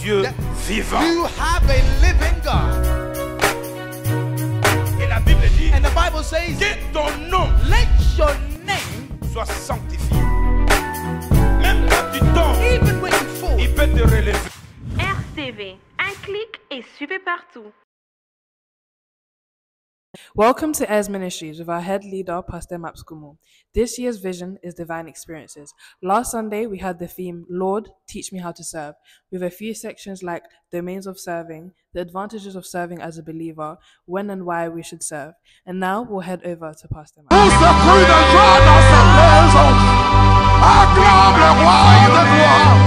Dieu vivant. You have a living God. Et la Bible dit And the Bible says, que ton nom let your name, soit sanctifié. Même quand tu tombes, even when you fall, il peut te relever. RTV, un clic et suivez partout. Welcome to Airs Ministries with our head leader, Pastor Maps Kumu. This year's vision is Divine Experiences. Last Sunday, we had the theme, Lord, Teach Me How to Serve, with a few sections like domains of serving, the advantages of serving as a believer, when and why we should serve. And now we'll head over to Pastor Maps. Tout ce bruit de joie dans cette maison, acclame le roi de gloire.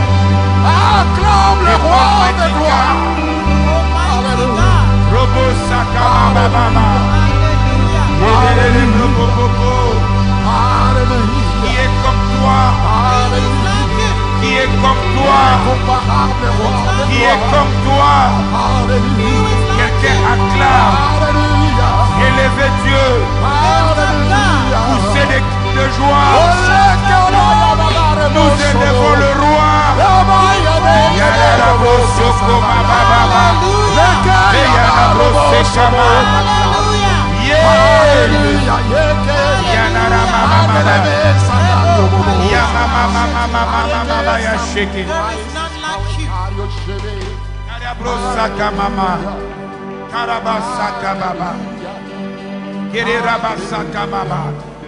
Acclame le roi de gloire. Alléluia. Robo Sakama Baba. Qui est comme toi? Qui est comme toi? Qui est comme toi? Quelqu'un acclame. Élevez Dieu. Poussez des cris de joie. Nous élevons le roi. Yarabo Sokoma Baba. Yarabo Sekama.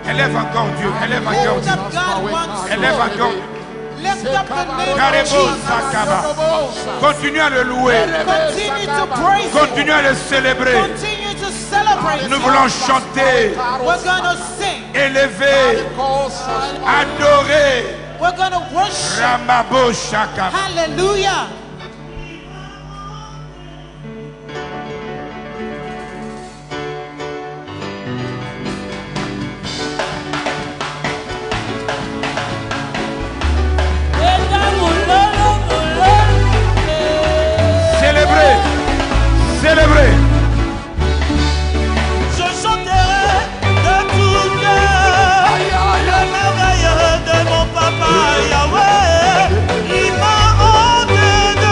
Élève encore Dieu, élève encore Dieu, élève encore Dieu. lift up the name of Karebo Jesus. Sakaba. Continue à le louer. Continue to praise Him. Continue à le célébrer. Continue to celebrate Nous Him. voulons chanter, We're going to sing. élever, adorer. We're going to worship. Ramabo Shaka. Hallelujah. Célébrer, célébrer. Je chanterai de tout cœur le merveilleux de mon papa Yahweh. Il m'a ôté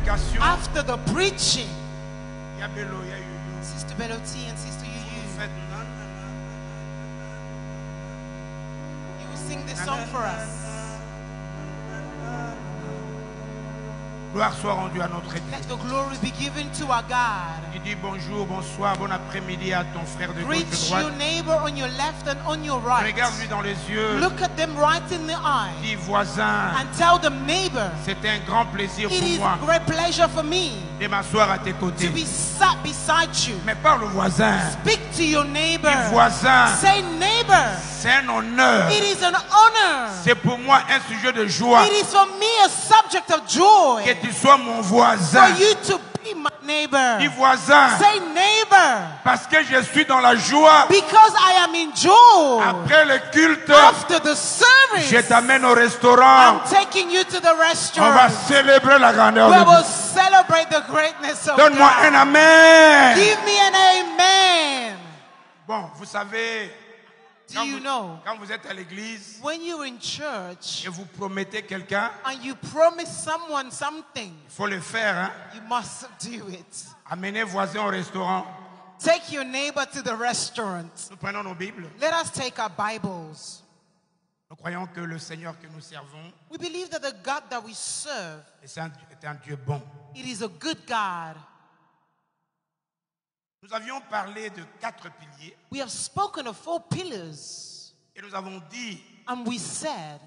prédication, after the preaching, il y a Bello, il y a Yoyo. Sister Beloti and Sister Vous Yuyu, faites nan, you will sing this song for us. gloire soit rendue à notre Dieu. Let the glory be given to our God. Il dit bonjour, bonsoir, bon après-midi à ton frère de gauche, Greet de droite. your neighbor on your left and on your right. Regarde-lui dans les yeux. Look at them right in the eye Dis voisin, and tell them, neighbor, c'est un grand plaisir it pour is moi a great pleasure for me de m'asseoir à tes to côtés. be sat beside you. Mais parle au voisin. Speak to your neighbor. Dis voisin, Say, neighbor, c'est un honneur. it is an honor. C'est pour moi un sujet de joie It is for me a subject of joy que tu sois mon voisin. for you to be my neighbor. Dis voisin, Say, neighbor, parce que je suis dans la joie. because I am in joy. Après le culte, After the je service, t'amène au restaurant. I'm taking you to the On va restaurant. célébrer la grandeur We de will Dieu. celebrate the greatness of Donne-moi un God. amen. Give me an amen. Bon, vous savez, Do you know, quand vous êtes à l'église when you're in church et vous promettez quelqu'un, and you promise someone something, il faut le faire. Hein? you must do it. Amenez voisin au restaurant. Take your neighbor to the restaurant. Nous prenons nos Bibles. Let us take our Bibles. Nous croyons que le Seigneur que nous servons We believe that the God that we serve, est un Dieu bon. it is a good God. Nous avions parlé de 4 piliers We have spoken of 4 pillars, et nous avons dit and we said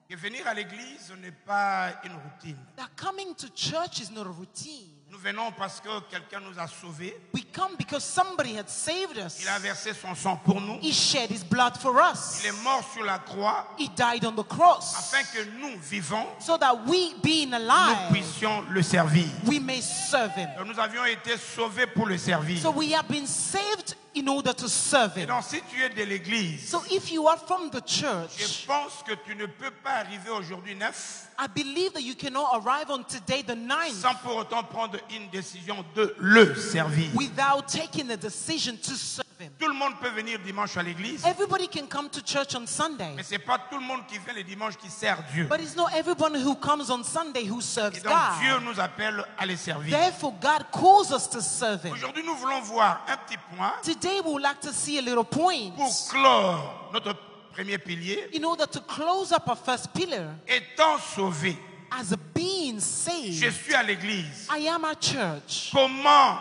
que venir à l'église n'est pas une routine. that coming to church is not a routine. Nous venons parce que quelqu'un nous a sauvés. We come because somebody had saved us. Il a versé son sang pour nous. He shed his blood for us. Il est mort sur la croix He died on the cross afin que nous vivons, so that we, being nous alive, puissions le servir. we may serve him. Donc, nous avions été sauvés pour le servir. So we have been saved in order to serve Et him. donc si tu es de l'église, So if you are from the je church, pense que tu ne peux pas arriver aujourd'hui neuf I believe that you cannot arrive on today the 9th sans pour autant prendre une décision de le servir. without taking a decision to serve him. Tout le monde peut venir dimanche à l'église, Everybody can come to church on Sunday, mais ce n'est pas tout le monde qui vient le dimanche qui sert Dieu. but it's not everyone who comes on Sunday who Et serves donc Dieu God. nous appelle à les servir. Therefore, God calls us to serve him. Aujourd'hui, nous voulons voir un petit point Today, we would like to see a little point pour clore notre premier pilier. in order to close up our first pillar. Étant sauvé, As a being je saved, suis à l'église. I am at church. Comment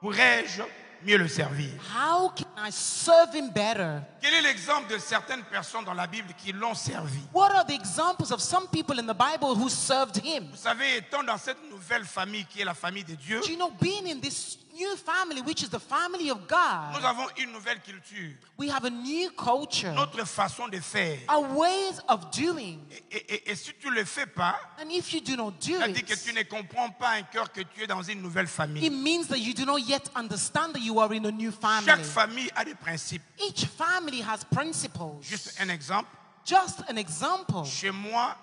pourrais-je mieux le servir? How can I serve him better? Quel est l'exemple de certaines personnes dans la Bible qui l'ont servi? What are the examples of some people in the Bible who served him? Vous savez, étant dans cette nouvelle famille qui est la famille de Dieu, Do you know, being in this new family, which is the family of nous God, avons une nouvelle culture, we have a new culture, notre façon de faire. our ways of doing. Et si tu ne le fais pas, And if you do not do ça dit que tu it, ne comprends pas encore que tu es dans une nouvelle it famille. means that you do not yet understand that you are in a new Chaque family. famille a des principes. Each family has principles. Juste un exemple. Just an example. Chez moi,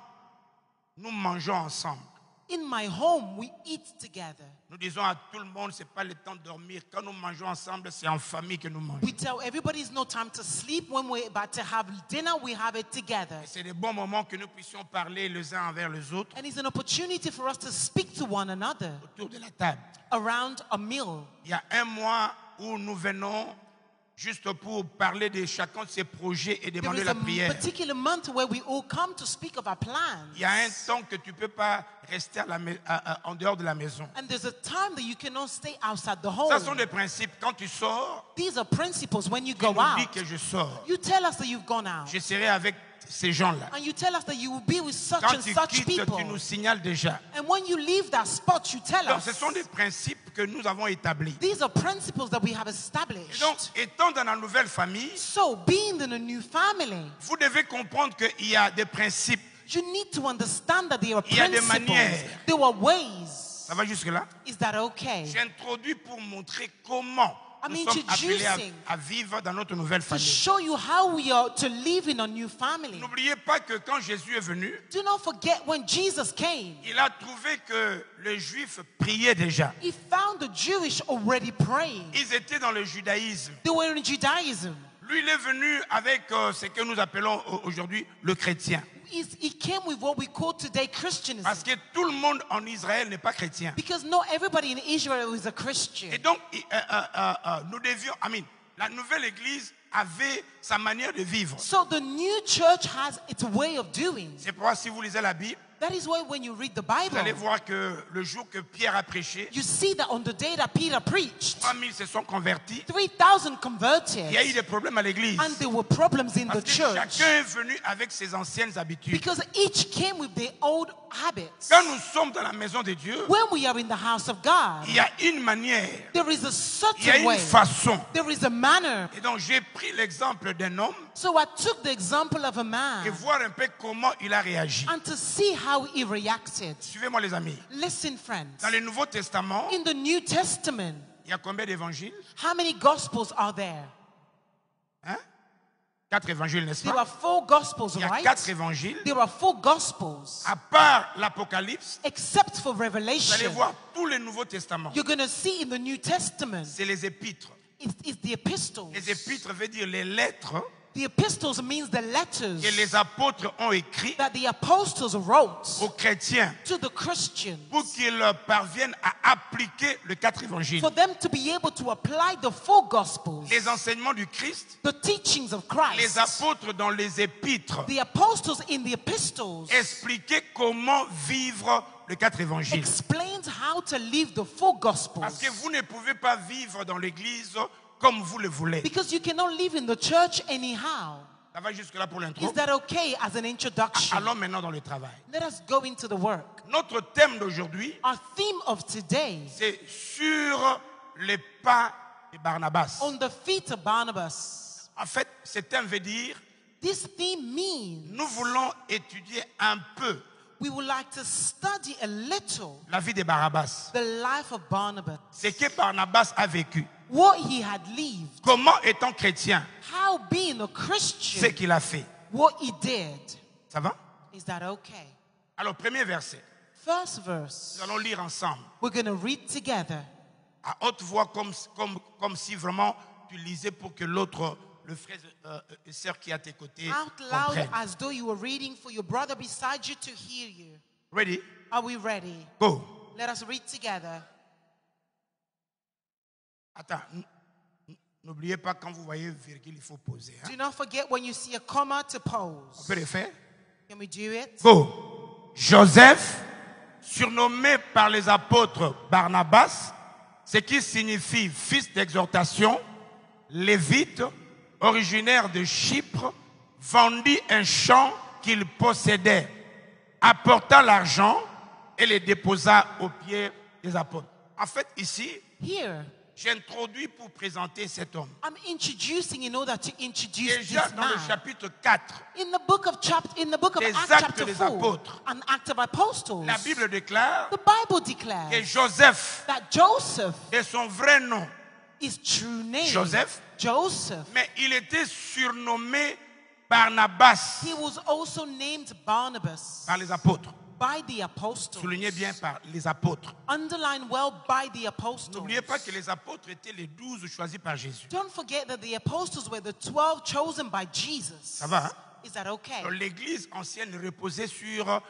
nous mangeons ensemble. In my home, we eat together. Nous disons à tout le monde, ce n'est pas le temps de dormir. Quand nous mangeons ensemble, c'est en famille que nous mangeons. We tell everybody it's no time to sleep. When we're about to have dinner, we have it together. C'est des bons moments que nous puissions parler les uns envers les autres And it's an opportunity for us to speak to one another autour de la table. around a meal. Il y a un mois où nous venons juste pour parler de chacun de ses projets et There demander is la a prière. particular month where we all come to speak of our plans. Il y a un temps que tu ne peux pas rester en dehors de la maison. And there's a time that you cannot stay outside the Ça sont home. des principes. Quand tu sors, These are principles. When you tu go nous dis out, que je sors. you tell us that you've gone out. Je serai avec ces gens-là. And you tell us that you will be with such Quand and tu such quittes, people. tu nous signales déjà. And when you leave that spot, you tell Donc, us. ce sont des principes que nous avons établis. These are principles that we have Et established. donc, étant dans la nouvelle famille, So, being in a new family, vous devez comprendre qu'il y a des principes. you need to understand that there are Il y a des principles. manières. There are ways. Ça va jusque-là? Is that okay? J'introduis pour montrer comment I'm nous sommes appelés introducing à vivre dans notre nouvelle To famille. show you how we are to live in a new family. N'oubliez pas que quand Jésus est venu, Do not forget when Jesus came, il a trouvé que les Juifs priaient déjà. he found the Jewish already praying. Ils étaient dans le judaïsme. They were in Judaism. Lui, il est venu avec ce que nous appelons aujourd'hui le chrétien. He came with what we call today Christianism. Parce que tout le monde en Israël n'est pas chrétien. Because not everybody in Israel is a Christian. Et donc, nous devions, la nouvelle église avait sa manière de vivre. So the new church has its way of doing. C'est pourquoi si vous lisez la Bible, That is why when you read the vous allez Bible, voir que le jour que Pierre a prêché, you see that on the day that Peter preached, 3000 se sont convertis. 3,000 Il converted. y a eu des problèmes à l'église. And there were problems in the Parce que church. chacun est venu avec ses anciennes habitudes. Because each came with their old habits. Quand nous sommes dans la maison de Dieu, When we are in the house of God, il y a une manière, there is a il y a certain une way. façon. There is a manner. Et donc j'ai pris l'exemple d'un homme So I took the example of a et man voir un peu comment il a réagi. and to see how he reacted. Suivez-moi les amis. Listen, friends. Dans le Nouveau Testament, In the New Testament, il y a combien d'évangiles? how many gospels are there? Hein? 4 évangiles, n'est-ce There pas? are 4 gospels, Il y a right? 4 évangiles. There are 4 gospels. À part l'Apocalypse, Except for vous allez Revelation. voir tous les Nouveaux Testaments. You're going to see in the New Testament, C'est les épîtres. it's the epistles. Les épîtres veut dire les lettres The epistles means the letters que les apôtres ont écrites that the apostles wrote aux chrétiens to the Christians pour qu'ils parviennent à appliquer les 4 évangiles. for them to be able to apply the 4 gospels, Les enseignements du Christ, the teachings of les Christ. apôtres dans les épîtres The apostles in the epistles expliquaient comment vivre les 4 évangiles. explains how to live the 4 Parce gospels. que vous ne pouvez pas vivre dans l'église comme vous le voulez. Because you cannot live in the church anyhow. Ça va jusque-là pour l'intro. Is that okay as an introduction? Allons maintenant dans le travail. Let us go into the work. Notre thème d'aujourd'hui, Our theme of today, c'est sur les pas de Barnabas. on the feet of Barnabas. En fait, ce thème veut dire, This theme means nous voulons étudier un peu we would like to study a little la vie de Barnabas. the life of Barnabas. Ce que Barnabas a vécu. What he had lived. Comment, étant chrétien, How being a ce Christian, qu'il a fait. what he did. Ça va? Is that okay? Alors, premier verset. First verse. Nous allons lire ensemble. We're going to read together. À haute voix, comme si vraiment tu lisais pour que l'autre, le frère et sœur qui est à tes côtés, Out loud comprenne. as though you were reading for your brother beside you to hear you. Ready? Are we ready? Go. Let us read together. Attends. N'oubliez pas, quand vous voyez virgule, il faut poser. Hein? Do not forget when you see a comma to On pause. peut le faire? Can we do it? Go. Joseph, surnommé par les apôtres Barnabas, ce qui signifie fils d'exhortation, lévite, originaire de Chypre, vendit un champ qu'il possédait, apporta l'argent et le déposa aux pieds des apôtres. En fait, ici, Here, j'introduis pour présenter cet homme. I'm introducing in order to introduce Déjà this dans le man. chapitre 4, In the book of Des Acts Actes chapter des 4, Apôtres. an act of apostles, la Bible déclare the Bible que declares Joseph, that Joseph, de son vrai nom, his true name, Joseph, Joseph, mais il était surnommé Barnabas he was also named Barnabas par les apôtres. by the apostles. Soulignez bien par les apôtres. Underline well by the apostles. N'oubliez pas que les apôtres étaient les 12 choisis par Jésus. Don't forget that the apostles were the 12 chosen by Jesus. Ça va, hein? Is that okay? Alors, l'Église ancienne reposait sur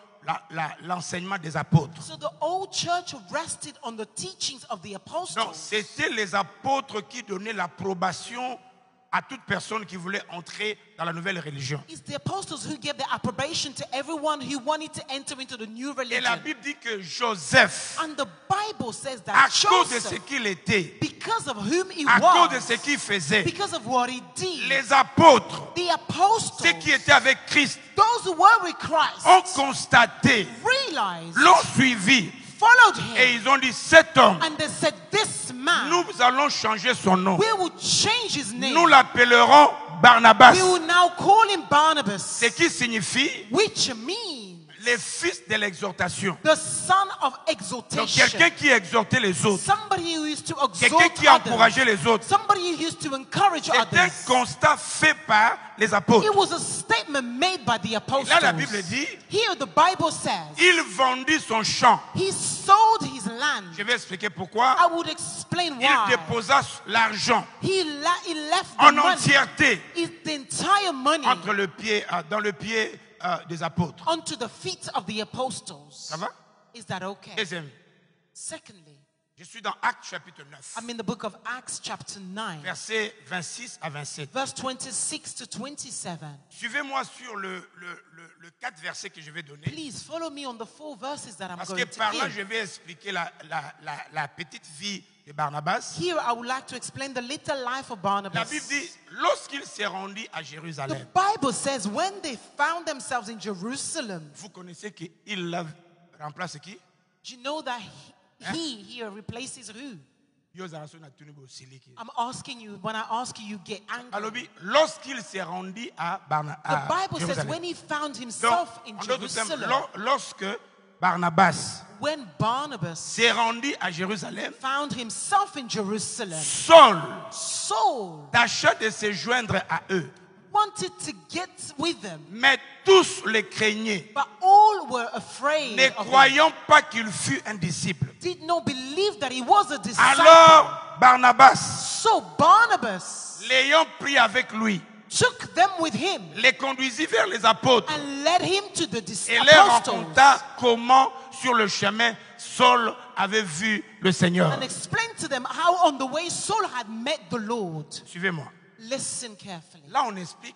l'enseignement des apôtres. So the old church rested on the teachings of the Donc, apostles. c'était les apôtres qui donnaient l'approbation à toute personne qui voulait entrer dans la nouvelle religion. It's the apostles who gave the approbation to everyone who wanted to enter into the new Et la religion. Bible dit que Joseph, And the Bible says à that cause de ce Joseph, qu'il était, because of whom he à cause de was, ce qu'il faisait, because of what he did, les apôtres, the apostles, ceux qui étaient avec Christ, those who were with Christ, ont constaté, realized, l'ont suivi, followed et him, ils ont dit, cet homme, and they said, this man, nous allons changer son nom. we will change his name. Nous l'appellerons Barnabas, We will now call him Barnabas, ce qui signifie which means les fils de l'exhortation. the son of Donc exaltation. quelqu'un qui exhortait les autres, Somebody who used to quelqu'un exalt qui encourageait others. les autres. Somebody who used to encourage C'est un others. constat fait par les apôtres. It was a statement made by the Et apostles. là, la Bible dit, Here the Bible says il vendit son champ. he sold his land. Je vais expliquer pourquoi. I would explain Il why. déposa l'argent He left the en money, entièreté the entire money entre le pied, dans le pied des apôtres. onto the feet of the apostles. Ça va? Is that okay? Deuxième, Secondly, je suis dans Actes chapitre 9, I'm in the book of Acts chapter 9, versets 26 à 27. verse 26 to 27. Suivez-moi sur le 4 versets que je vais donner. Please follow me on the 4 verses that I'm Parce going que to par là, give. je vais expliquer la petite vie de Barnabas. Here I would like to explain the little life of La Barnabas. Bible dit, lorsqu'il s'est rendu à The Jérusalem, Bible says when they found themselves in Jerusalem, vous connaissez qu'il l'a remplacé qui? do you know that he here replaces who? I'm asking you, when I ask you, you get angry. Alobi, lorsqu'il s'est rendu à The Bible says Jérusalem. when he found Donc, himself in en d'autres termes, Jerusalem, lorsque Barnabas when Barnabas s'est rendu à Jérusalem, found himself in Jerusalem, Saul Saul tâcha de se joindre à eux, wanted to get with them, mais tous les craignaient, but all were afraid ne of him, croyant pas qu'il fût un disciple. did not believe that he was a disciple. Alors Barnabas, So Barnabas l'ayant pris avec lui, took them with him les conduisit vers les apôtres and led him to the et leur apostles raconta comment sur le chemin Saul avait vu le Seigneur. and explained to them how on the way Saul had met the Lord. Suivez-moi. Listen carefully. Là, on explique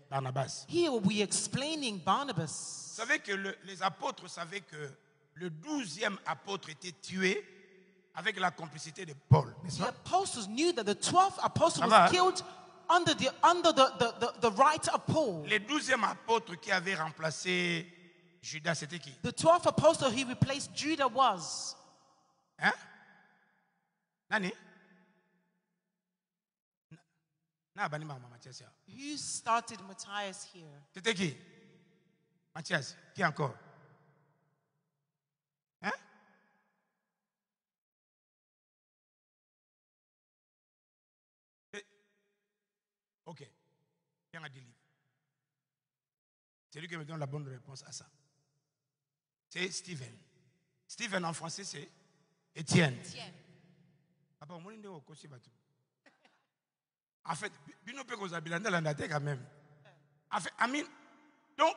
Barnabas. Here we're explaining Barnabas. Vous savez que les apôtres savaient que le 12e apôtre était tué avec la complicité de Paul, n'est-ce The pas? apostles knew that the 12th apostle Ça va, was hein? killed under the right of Paul. Le 12e apôtre qui avait remplacé Judas, c'était qui? The 12th apostle he replaced Judah was. Hein? Nani? Na bani mama Mathias ya. Who started Matthias here? C'était qui? Mathias. Qui encore? Hein? Ok. Bien à des livres. C'est lui qui me donne la bonne réponse à ça. C'est Stephen. Stephen en français, c'est Étienne. Papa, on dit au Kosi Batou. En fait, Bino peut qu'on s'habille dans la quand même. En fait, Amin. Donc,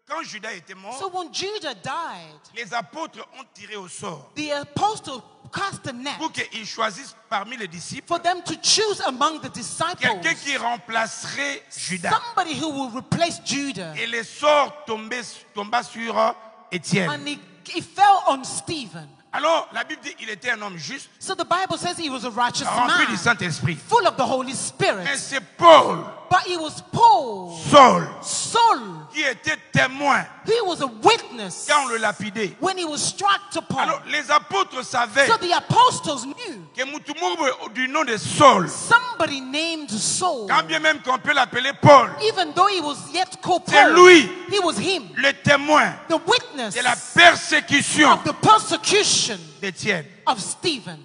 quand Judas était mort, So when Judah died, les apôtres ont tiré au sort the apostle cast a net pour qu'ils choisissent parmi les disciples for them to choose among the disciples quelqu'un qui remplacerait Judas. somebody who will replace Judah. Et le sort tomba sur Étienne. And it fell on Stephen. Alors, la Bible dit qu'il était un homme juste, So the Bible says he was a righteous rempli du man, Saint-Esprit. full of the Holy Spirit. Mais c'est Paul, But it was Paul, Saul, Saul, qui était témoin he was a witness quand on le lapidait. when he was struck to Paul. Alors, les apôtres savaient So the apostles knew que Moutoumou du nom de Saul, somebody named Saul, quand bien même qu'on peut l'appeler Paul, even though he was yet called c'est Paul, lui, he was him, le témoin the witness de la persécution of the persecution d'Étienne. of Stephen.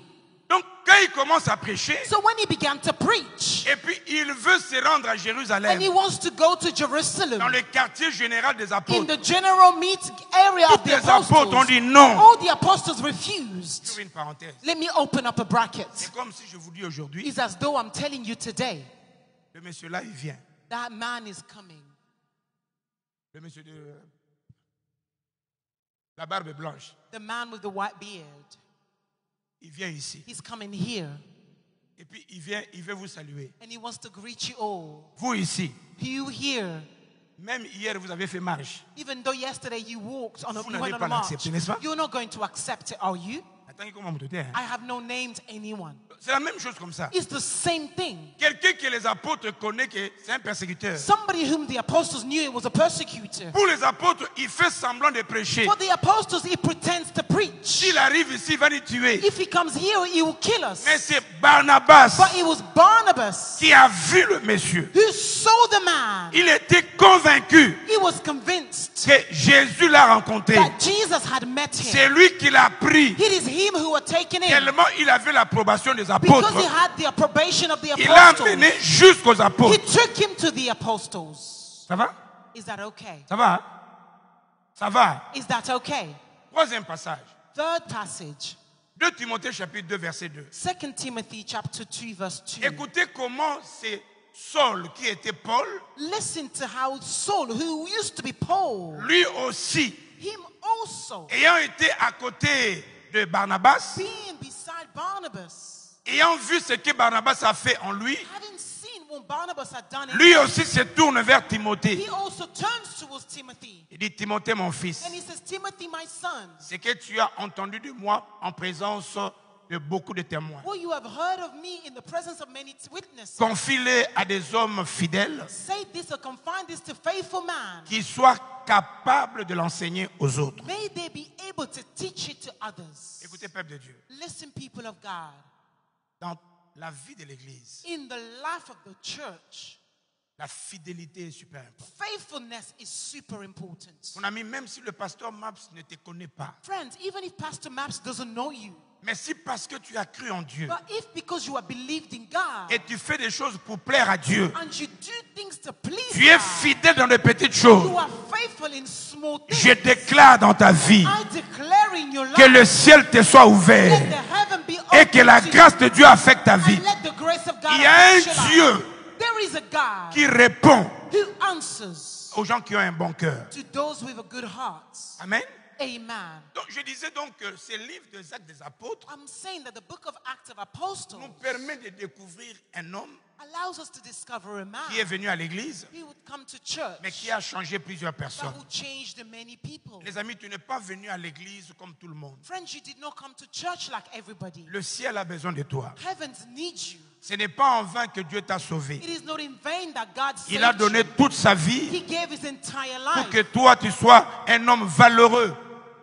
Donc, quand il commence à prêcher, So when he began to preach, et puis il veut se rendre à Jérusalem, and he wants to go to dans Jerusalem, le quartier général des in apôtres, the general meeting area of tous the les apôtres ont apostles, dit non. all the apostles refused. J'ouvre une parenthèse. Let me open up a bracket. C'est comme si je vous dis aujourd'hui, It's as though I'm telling you today, le monsieur là, il vient. that man is coming. Le monsieur de la barbe blanche, The man with the white beard, il vient ici. he's coming here, Et puis il veut vous saluer. and he wants to greet you all. Vous ici, You here, même hier vous avez fait marche. even though yesterday you walked on a, Vous you n'allez went on pas a march, l'accepter, n'est-ce pas? you're not going to accept it, are you? Attends, comment vous doutez, hein? I have no named anyone. C'est la même chose comme ça. It's the same thing. Quelqu'un que les apôtres connaissent que c'est un persécuteur. Somebody whom the apostles knew it was a persecutor. Pour les apôtres, il fait semblant de prêcher. For the apostles, he pretends to preach. S'il arrive ici, il va nous tuer. If he comes here, he will kill us. Mais c'est Barnabas But it was Barnabas qui a vu le monsieur. who saw the man. Il était convaincu He was convinced que Jésus l'a rencontré. that Jesus had met him. C'est lui qui l'a pris. It is him who had taken him Tellement il avait l'approbation des because apôtres. he had the approbation of the Il l'a apostles. amené jusqu'aux He apôtres. took him to the apostles. Ça va? Is that okay? Ça va? Hein? Ça va? Is that okay? Troisième passage. Third passage, 2 Timothée chapitre 2 verset 2. 2 Timothy chapter 2 verse 2. Écoutez comment Saul, qui était Paul, Listen to how Saul, who used to be Paul, lui aussi, him also, ayant été à côté de Barnabas, being beside Barnabas, ayant vu ce que Barnabas a fait en lui, having seen what Barnabas had done in lui him, aussi se tourne vers Timothée. he also turns towards Timothy. Il dit, Timothée, mon fils, And he says, Timothy, my son, ce que tu as entendu de moi en présence de beaucoup de témoins, what you have heard of me in the presence of many witnesses, confie-le à des hommes fidèles say this or confine this to faithful man. qui soient capables de l'enseigner aux autres. May they be able to teach it to others. Écoutez, peuple de Dieu, Listen, people of God, dans la vie de l'Église, in the life of the church, la fidélité est super importante. faithfulness is super important. Mon ami, même si le pasteur Maps ne te connaît pas, Friends, even if Pastor Maps doesn't know you, mais si parce que tu as cru en Dieu but if because you have believed in God et tu fais des choses pour plaire à Dieu, and you do things to please tu es God, fidèle dans de petites choses, you are faithful in small things. je déclare dans ta vie I declare in your life, que le ciel te soit let ouvert the heaven be et que la open to grâce you, de Dieu affecte ta vie. and let the grace of God Il y a un affect your life. Dieu There is a God qui répond who answers aux gens qui ont un bon cœur. to those with a good heart. Amen. Amen. Donc je disais donc que ce livre des Actes des Apôtres I'm saying that the book of Acts of Apostles nous permet de découvrir un homme allows us to discover a man qui est venu à l'église, who would come to church, mais qui a changé plusieurs but personnes. who changed many people. Les amis, tu n'es pas venu à l'église comme tout le monde. Friends, you did not come to church like everybody. Le ciel a besoin de toi. Heavens need you. Ce n'est pas en vain que Dieu t'a sauvé. It is not in vain that God Il a saved donné you. toute sa vie He gave his entire pour life que toi, tu sois un homme valeureux.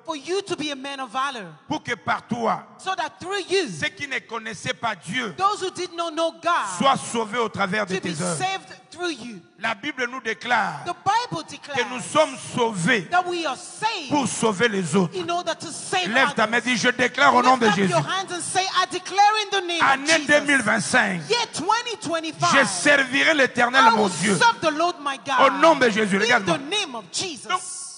for you to be a man of valor, Pour que par toi, so that through you, ceux qui ne connaissaient pas Dieu those who did not know God, soient sauvés au travers de to be tes œuvres. saved through you. La Bible nous déclare The Bible que nous declares sommes sauvés that we are saved pour sauver les autres. in order to save Lève ta main et others. dis, je déclare au nom Lift de up Jésus. your hands and say, I declare in the name of Année Jesus. 2025, Year je 2025, servirai l'Éternel, I mon will Dieu. serve the Lord my God. Au nom de Jésus, In regarde-moi. the name of Jesus.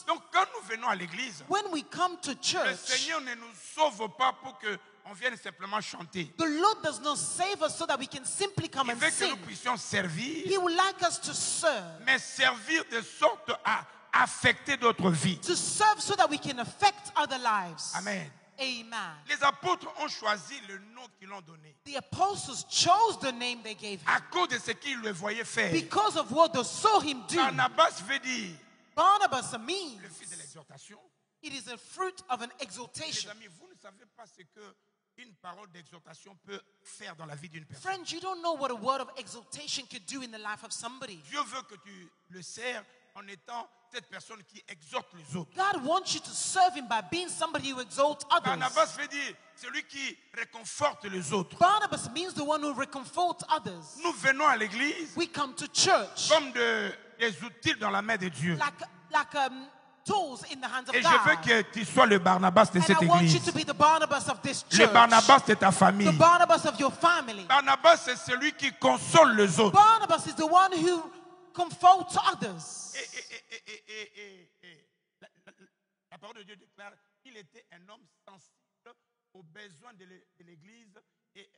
Donc, quand nous venons à l'église, When we come to le church, Seigneur ne nous sauve pas pour qu'on vienne simplement chanter. the Lord does not save us so that we can simply come Il and veut que sing. nous puissions servir, He would like us to serve. mais servir de sorte à affecter d'autres vies. To serve so that we can affect other lives. Amen. Amen. Les apôtres ont choisi le nom qu'ils ont donné The apostles chose the name they gave him à cause de ce qu'ils le voyaient faire. because of what they saw him do. Barnabas veut dire Barnabas means le fils de l'exhortation. it is a fruit of an Les exaltation. amis, vous ne savez pas ce que une parole d'exhortation peut faire dans la vie d'une personne. Friends, you don't know what a word of exaltation could do in the life of somebody. Dieu veut que tu le sers en étant cette personne qui exhorte les autres. God wants you to serve him by being somebody who exalts others. Barnabas veut dire celui qui réconforte les autres. Barnabas means the one who reconforts others. Nous venons à l'église We come to church comme des outils dans la main de Dieu. like tools in the hands of Et je veux God. que tu sois le Barnabas de And cette I want you église. to be the Barnabas of this Le church. Barnabas de ta famille. The Barnabas of your family. Barnabas, c'est celui qui console les autres. Barnabas is the one who comforts others. La parole de Dieu déclare qu'il était un homme sensible aux besoins de l'église et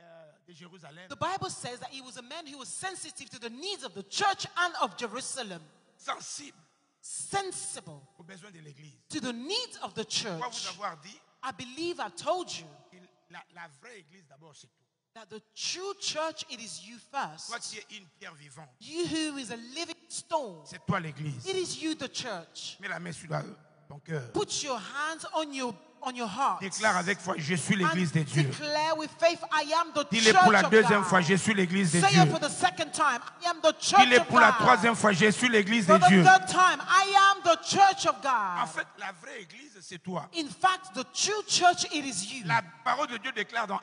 de Jérusalem. The Bible says that he was a man who was sensitive to the needs of the church and of Jerusalem. Sensible Sensible aux besoins de l'église. to the needs of the Je dois vous church. avoir dit I believe I told you que la vraie église d'abord c'est toi. that the true church, it is you first. Toi qui es une pierre vivante. You who is a living stone. C'est toi l'église. It is you, the church. Mets la main sur ton cœur. Put your hands on your heart. Déclare avec foi, je suis l'église de And Dieu. declare with faith, I am the Dis-le church pour la of deuxième God. fois, je suis l'église de Say Dieu. it for the second time. I am the church Dis-le of pour la God. troisième fois, je suis l'église de For the Dieu. third time, I am the church of En God. fait, la vraie église, c'est toi. In fact, the true church, it is you. La parole de Dieu déclare dans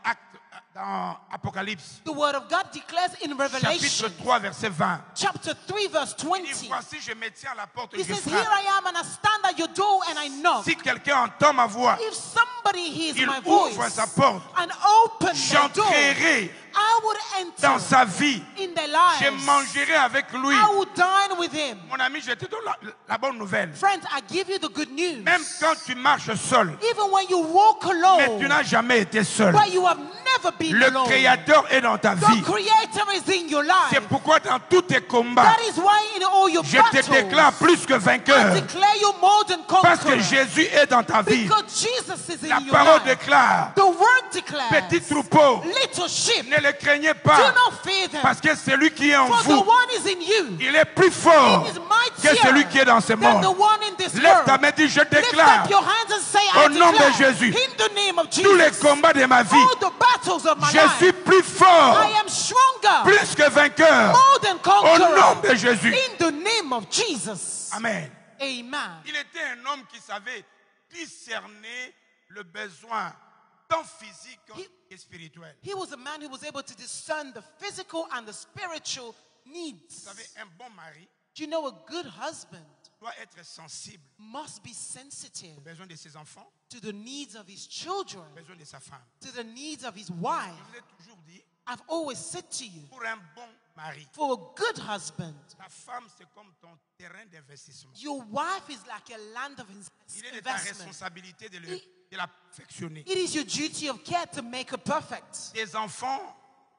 Apocalypse, The word of God declares in Revelation, chapitre 3, verset 20. chapter 3, verse Il 20. dit, voici, je me tiens à la porte et He je says, here frappe. I am and I stand at your door and I knock. Si quelqu'un entend ma voix, If somebody hears il my ouvre voice sa porte. and open their door, J'entrerai I would enter dans sa vie. in their Je lives. mangerai avec lui. I will dine with him. Mon ami, je te donne la bonne nouvelle. Friends, I give you the good news. Même quand tu marches seul, Even when you walk mais alone, tu n'as jamais été seul. but you have never been Le alone. Créateur est dans ta vie. The Creator is in your C'est life. pourquoi dans tous tes combats, That is why in all your je te battles, déclare plus que I vainqueur. declare you more than Parce que conqueror. Jésus est dans ta vie. Because Jesus is La in your parole life. déclare, The word declares, petit troupeau, little sheep, ne le craignez do pas. not fear them. Parce que celui qui est en For the vous, one is in you. il est plus fort He is que mightier celui qui est dans ce than monde. the one in this Lève ta world. main et dis, je Lift déclare up your hands and say, au I nom de declare, Jésus, in the name of tous les Jesus, combats de ma vie, all the battles of my je life, suis plus fort, I am stronger, plus que vainqueur. more than Au conqueror, nom de Jésus. in the name of Jesus. Amen. Amen. Il était un homme qui savait discerner le besoin tant physique et spirituel. He was a man who was able to discern the physical and the spiritual Vous needs. savez, un bon mari Do you know a good husband doit être sensible must be sensitive aux besoins de ses enfants, to the needs of his children, aux besoins de sa femme. to the needs of his Je wife? vous ai toujours dit, I've always said to you, pour un bon mari, for a good husband, ta femme c'est comme ton terrain d'investissement. your wife is like a land of Il est de ta investment. responsabilité de la perfectionner. It is your duty of care to make her perfect. Tes enfants,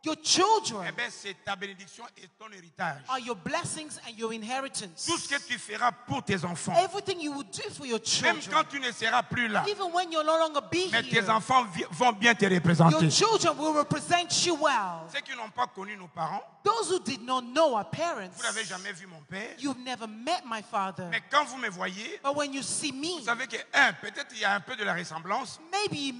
Your children eh bien, c'est ta bénédiction et ton héritage. are your blessings and your inheritance. Tout ce que tu feras pour tes enfants, Everything you will do for your même children, quand tu ne seras plus là, even when you'll no longer be mais tes here, enfants vont bien te your représenter. children will represent you well. Ceux qui n'ont pas connu nos parents, Those who did not know our parents, vous n'avez jamais vu mon père, you've never met my father. mais quand vous me voyez, But when you see me, vous savez que, peut-être il y a un peu de la ressemblance, maybe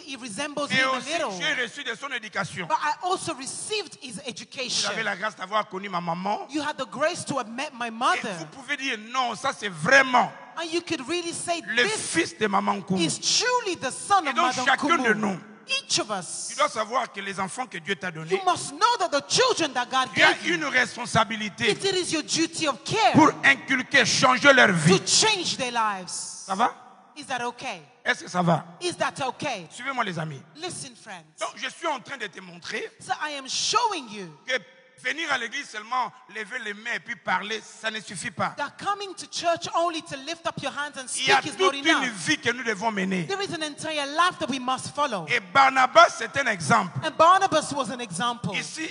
he resembles et him a aussi little. j'ai reçu de son éducation. But I also received his Vous education. avez la grâce d'avoir connu ma maman. You had the grace to have met my Et mother. vous pouvez dire non, ça c'est vraiment And you could really say le this fils de maman Koumou. is truly the son Et of donc Madame chacun de Kumu. nous, Each of us, tu dois savoir que les enfants que Dieu t'a donnés, you must know that the children that God tu as gave you, une responsabilité it is your duty of care pour inculquer, changer leur to vie. change their lives. Ça va? Is that okay? Est-ce que ça va? Is that okay? Suivez-moi les amis. Listen, friends. Donc je suis en train de te montrer So I am showing you que venir à l'église seulement, lever les mains et puis parler, ça ne suffit pas. that coming to church only to lift up your hands and Il y a speak is not toute une enough. vie que nous devons mener. There is an entire life that we must follow. Et Barnabas, c'est un exemple. And Barnabas was an example. Ici,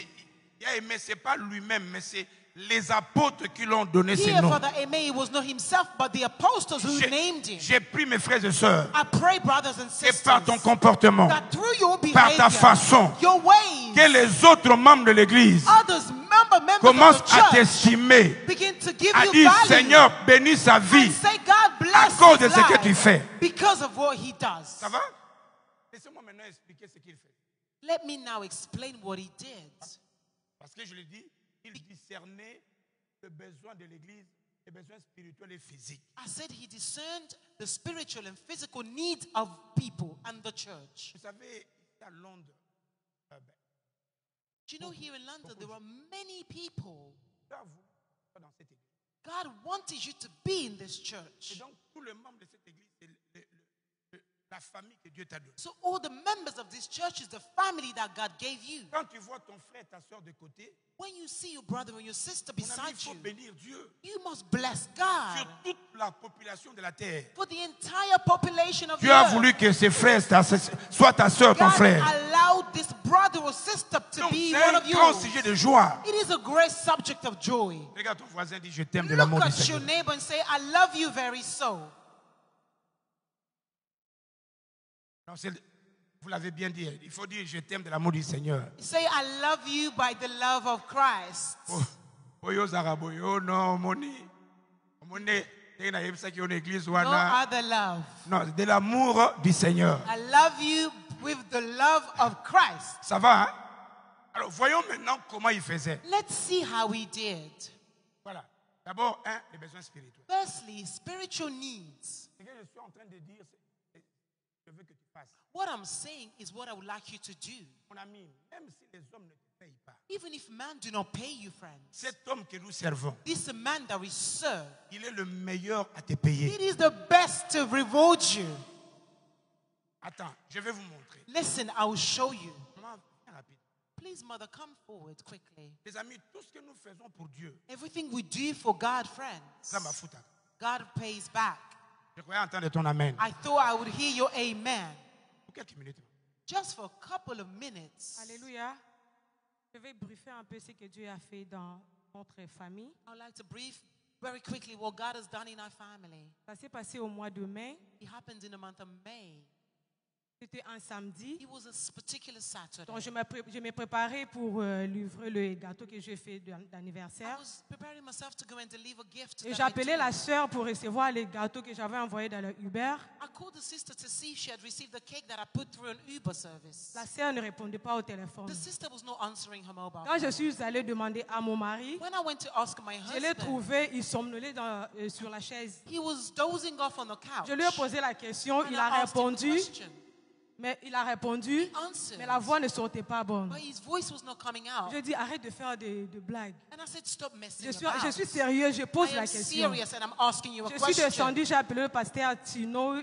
il a aimé, ce n'est pas lui-même, mais c'est les apôtres qui l'ont donné ce Here, nom. Father Aimee, it was not himself, but the apostles who named him. J'ai pris mes frères et sœurs, I pray, brothers and et par ton sisters, comportement, that through your par ta behavior, façon, your ways, que les autres membres de l'église others, members commencent of the à church, t'estimer, begin to give à you dire value. Seigneur, bénis sa vie And say, God à bless cause de his ce que tu life fais. because of what he does. Ça va? Laissez-moi maintenant expliquer ce qu'il fait. Let me now explain what he did. Parce que je l'ai dit, il discernait le besoin de l'église, les besoins spirituels et physiques. I said he discerned the spiritual and physical needs of people and the church. Vous savez, ici à Londres, Do you know here in London there are many people. là, vous, dans cette église. God wanted you to be in this Et church. donc, tous les membres de cette église, c'est la famille que Dieu t'a donnée. So all the members of this church is the family that God gave you. Quand tu vois ton frère, ta soeur de côté, When you see your brother or your sister mon ami, il beside faut you, bénir Dieu you must bless sur God toute la population de la terre. for the entire population of Tu the as earth. voulu que ces frères, soit ta soeur, ton God frère. allowed this brother or sister to Donc, be c'est one un of grand yours. sujet de joie. It is a great subject of joy. Regarde ton voisin, dis je t'aime de l'amour Look du at your Seigneur. neighbor and say, I love you very so. Non, vous l'avez bien dit. Il faut dire je t'aime de l'amour du Seigneur. Say, I love you by the love of Christ. Oyo zaraboyo no moni. Moni tena yebisa ki on église No wana. other love. Non, de l'amour du Seigneur. I love you with the love of Christ. Ça va, hein? Alors, voyons maintenant comment il faisait. Let's see how he did. Voilà. D'abord, les besoins spirituels. Firstly, spiritual needs. Ce que je suis en train de dire, c'est je veux que tu fasses. What I'm saying is what I would like you to do. Mon ami, même si les hommes ne te payent pas, Even if man do not pay you, friends, cet homme que nous servons, this man that we serve, il est le meilleur à te payer. it is the best to reward you. Attends, je vais vous montrer. Listen, I will show you. Maman, viens rapide. Please, mother, come forward quickly. Les amis, tout ce que nous faisons pour Dieu, Everything we do for God, friends, ça m'a foutu. God pays back. Je croyais entendre ton amen. I thought I would hear your amen. Pour quelques minutes. just for a couple of minutes. Alléluia. Je vais briefer un peu ce que Dieu a fait dans notre famille. I would like to brief very quickly what God has done in our family. Ça s'est passé au mois de mai. It happened in the month of May. C'était un samedi. It was a particular Saturday. Donc je me préparais pour livrer le gâteau que j'ai fait I d'anniversaire. was preparing myself to go and deliver gifts. Et j'appelais la sœur pour recevoir les gâteaux que j'avais envoyés dans le Uber. I called the sister to see if she had received the cake that I put through an Uber service. La sœur ne répondait pas au téléphone. The sister was not answering her mobile Quand je phone. suis allée demander à mon mari, When I went to ask my je l'ai husband, trouvé, il somnolait sur la chaise. he was dozing off on the couch. Je lui ai posé la question, And il I a asked him the répondu, question. mais Answered. mais la voix ne sortait pas bonne. But his voice was not coming out. Je dis arrête de faire de blagues. And I said, stop messing Je about. suis sérieux, je pose I la am question. serious and I'm asking you a Je suis question. descendu, j'ai appelé le pasteur Tino.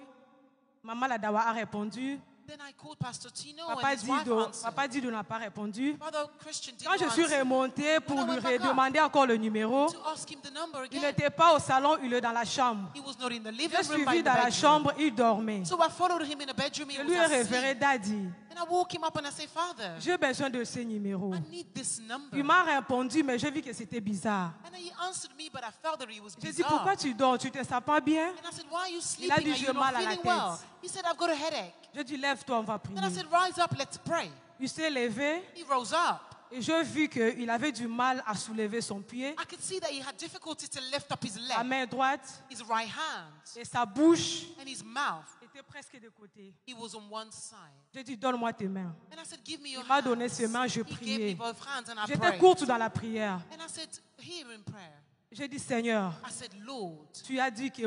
Maman Ladawa a répondu. Then I called Pastor Tino Papa and his wife answered. Dido n'a pas répondu. Father Christian did Quand je not suis answer. remontée pour When I lui went back up redemander encore le numéro, to ask him the number il again, n'était pas au salon, il est dans la chambre. he was not in the living J'ai room, but suivi in the dans la bedroom. chambre, il dormait. So I followed him in the bedroom. He Je was lui ai révéré asleep. Daddy. And I woke him up and I said, Father, J'ai besoin de ce numéro. I need this number. Il m'a répondu, mais j'ai vu que c'était bizarre. And he answered me, but I felt that he was J'ai dit, bizarre. pourquoi tu dors? Tu te sens pas bien? And I said, why are you Il a sleeping? dit, Are j'ai you not mal à la feeling tête. well? He said, I've got a headache. Je dis, lève-toi, on va prier. And I said, rise up, let's pray. Il s'est levé He rose up. et j'ai vu qu'il avait du mal à soulever son pied, I could see that he had difficulty to lift up his la leg, main droite his right hand, et sa bouche and his mouth. était presque de côté. He was on one side. J'ai dit, donne-moi tes mains. And I said, give me your Il m'a hands. donné ses mains, je He gave me priais. both hands and I J'étais prayed. courte dans la prière. And I said, here in prayer, J'ai dit, Seigneur, I said, Lord, tu as dit que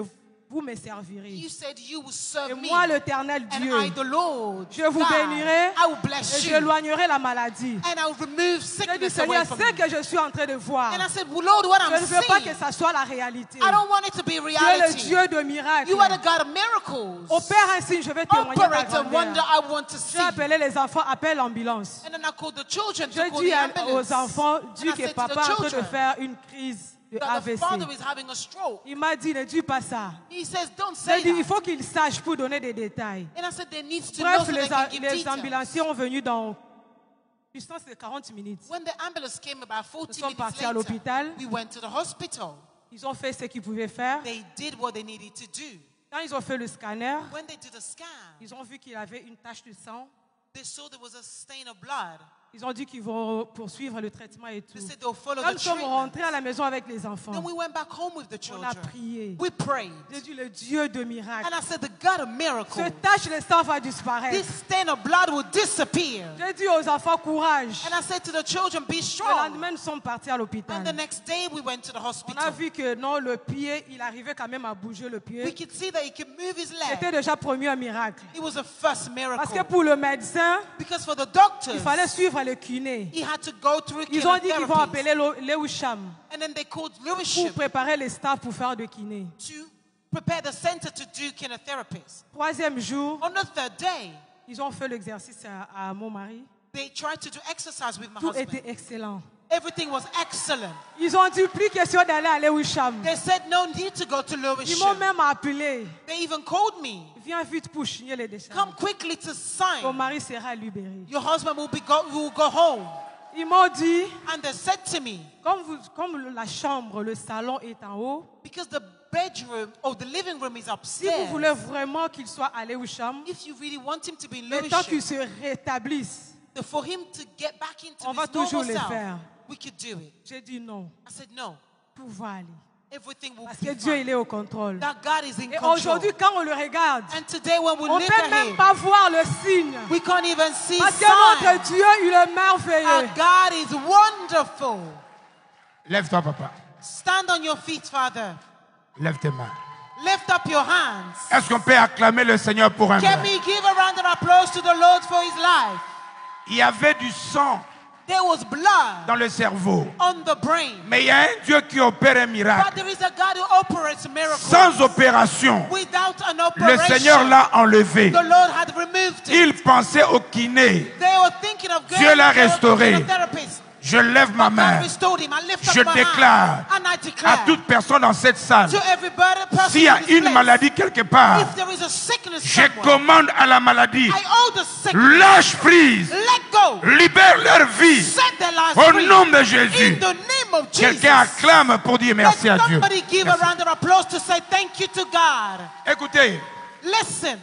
vous me servirez. you said you will serve Et me. moi, l'Éternel And Dieu, I, the Lord, je vous God, bénirai I will et bless you. j'éloignerai la maladie. And I will remove J'ai dit, sickness away Seigneur, from ce you. que je suis en train de voir, And I said, well, Lord, what je I'm ne veux pas que seeing, ça soit la réalité. I don't want it to be Tu es le reality. Dieu de miracles. You are the God of miracles. Opère un signe, je vais témoigner ta Operate a wonder grandeur. I want to see. J'ai appelé les enfants, appelle l'ambulance. And then I called the children to Je call dis the ambulance. aux enfants, dis And I que said to papa the est en train de children faire une crise de that the AVC. father is having a stroke. Il m'a dit, ne dis pas ça. He says, don't J'ai say dit, il that. faut qu'il sache pour donner des détails. And I said, there needs to know Bref, so they can give les details. ambulanciers ont venu dans distance de 40 minutes. When the ambulance came about 40 Nous sommes minutes partis à later, l'hôpital. we went to the hospital. Ils ont fait ce qu'ils pouvaient faire. They did what they needed to do. Quand ils ont fait le scanner, When they did a scan, ils ont vu qu'il avait une tache de sang. they saw there was a stain of blood. Ils ont dit qu'ils vont poursuivre le traitement et tout. They said they'll follow Quand the nous sommes treatment. rentrés à la maison avec les enfants, Then we went back home with the on a children. prié. We prayed. J'ai dit, le Dieu de miracles. And I said, the God of Ce miracles, tache de sang va disparaître. this stain of blood will disappear. J'ai dit aux enfants, courage. And I said to the children, be Le strong. lendemain, nous sommes partis à l'hôpital. And the next day we went to the On a hospital. vu que non, le pied, il arrivait quand même à bouger le We pied. could see that he could move his C'était leg. déjà promis un miracle. It was a first Parce que miracle. pour le médecin, Because for the il doctors, fallait suivre le kiné. he had to go through Ils ont dit qu'ils vont chemotherapy. appeler Lewisham And then they called pour Lewisham préparer les staffs pour faire de kiné. to prepare the center to do chemotherapies. Troisième jour, On the third day, ils ont fait l'exercice à mon mari. they tried to do exercise with my Tout husband. était excellent. Everything was excellent. Ils ont dit plus question d'aller à Lewisham. They said no need to go to Ils m'ont Lewisham. même appelé. They even called me. Viens vite pour signer les décharges. Come quickly to Ton sign. mari sera libéré. Your husband will go home. Ils m'ont dit, And they said to me, comme la chambre, le salon est en haut, because the bedroom or the living room is si vous voulez upstairs, vraiment qu'il soit à Lewisham, if you really want him to be in le temps qu'il Lewisham, se rétablisse, for him to get back into on va his toujours normal le self, faire. we could do it. J'ai dit non, I said no. tout va aller. Everything will Parce be que Dieu, il fine. est au contrôle. That God is in Et control. aujourd'hui, quand on le regarde, And today when we on ne look peut at même him, pas voir le signe. we can't even see Parce que notre signs. Dieu, il est Our merveilleux. God is wonderful. Lève-toi, papa. Stand on your feet, Father. Lève tes mains. Lift up your hands. Est-ce qu'on peut acclamer le Seigneur pour un Can moment? we give a round of applause to the Lord for his life? Il y avait du sang There was blood dans le cerveau. on the brain. Mais il y a un Dieu qui opère un But miracle. there is a God who operates miracles. Sans opération, Without an le operation, Seigneur l'a enlevé. the Lord had removed it. Il pensait au kiné. They were thinking of going Dieu l'a to a restauré. chemotherapist. Je lève ma But main. God restored him. I lift Je up my déclare hand, and I à declare toute personne dans cette salle, to every person s'il y a in this une place, maladie quelque part, if there is a sickness je somewhere, commande à la maladie, I owe the sickness. lâche prise, Let go. libère leur vie Set their lives au free. nom de In Jésus. the name of Jesus. Quelqu'un acclame pour dire merci à Let Dieu. somebody give Merci. a round of applause to say thank you to God. Écoutez, Listen,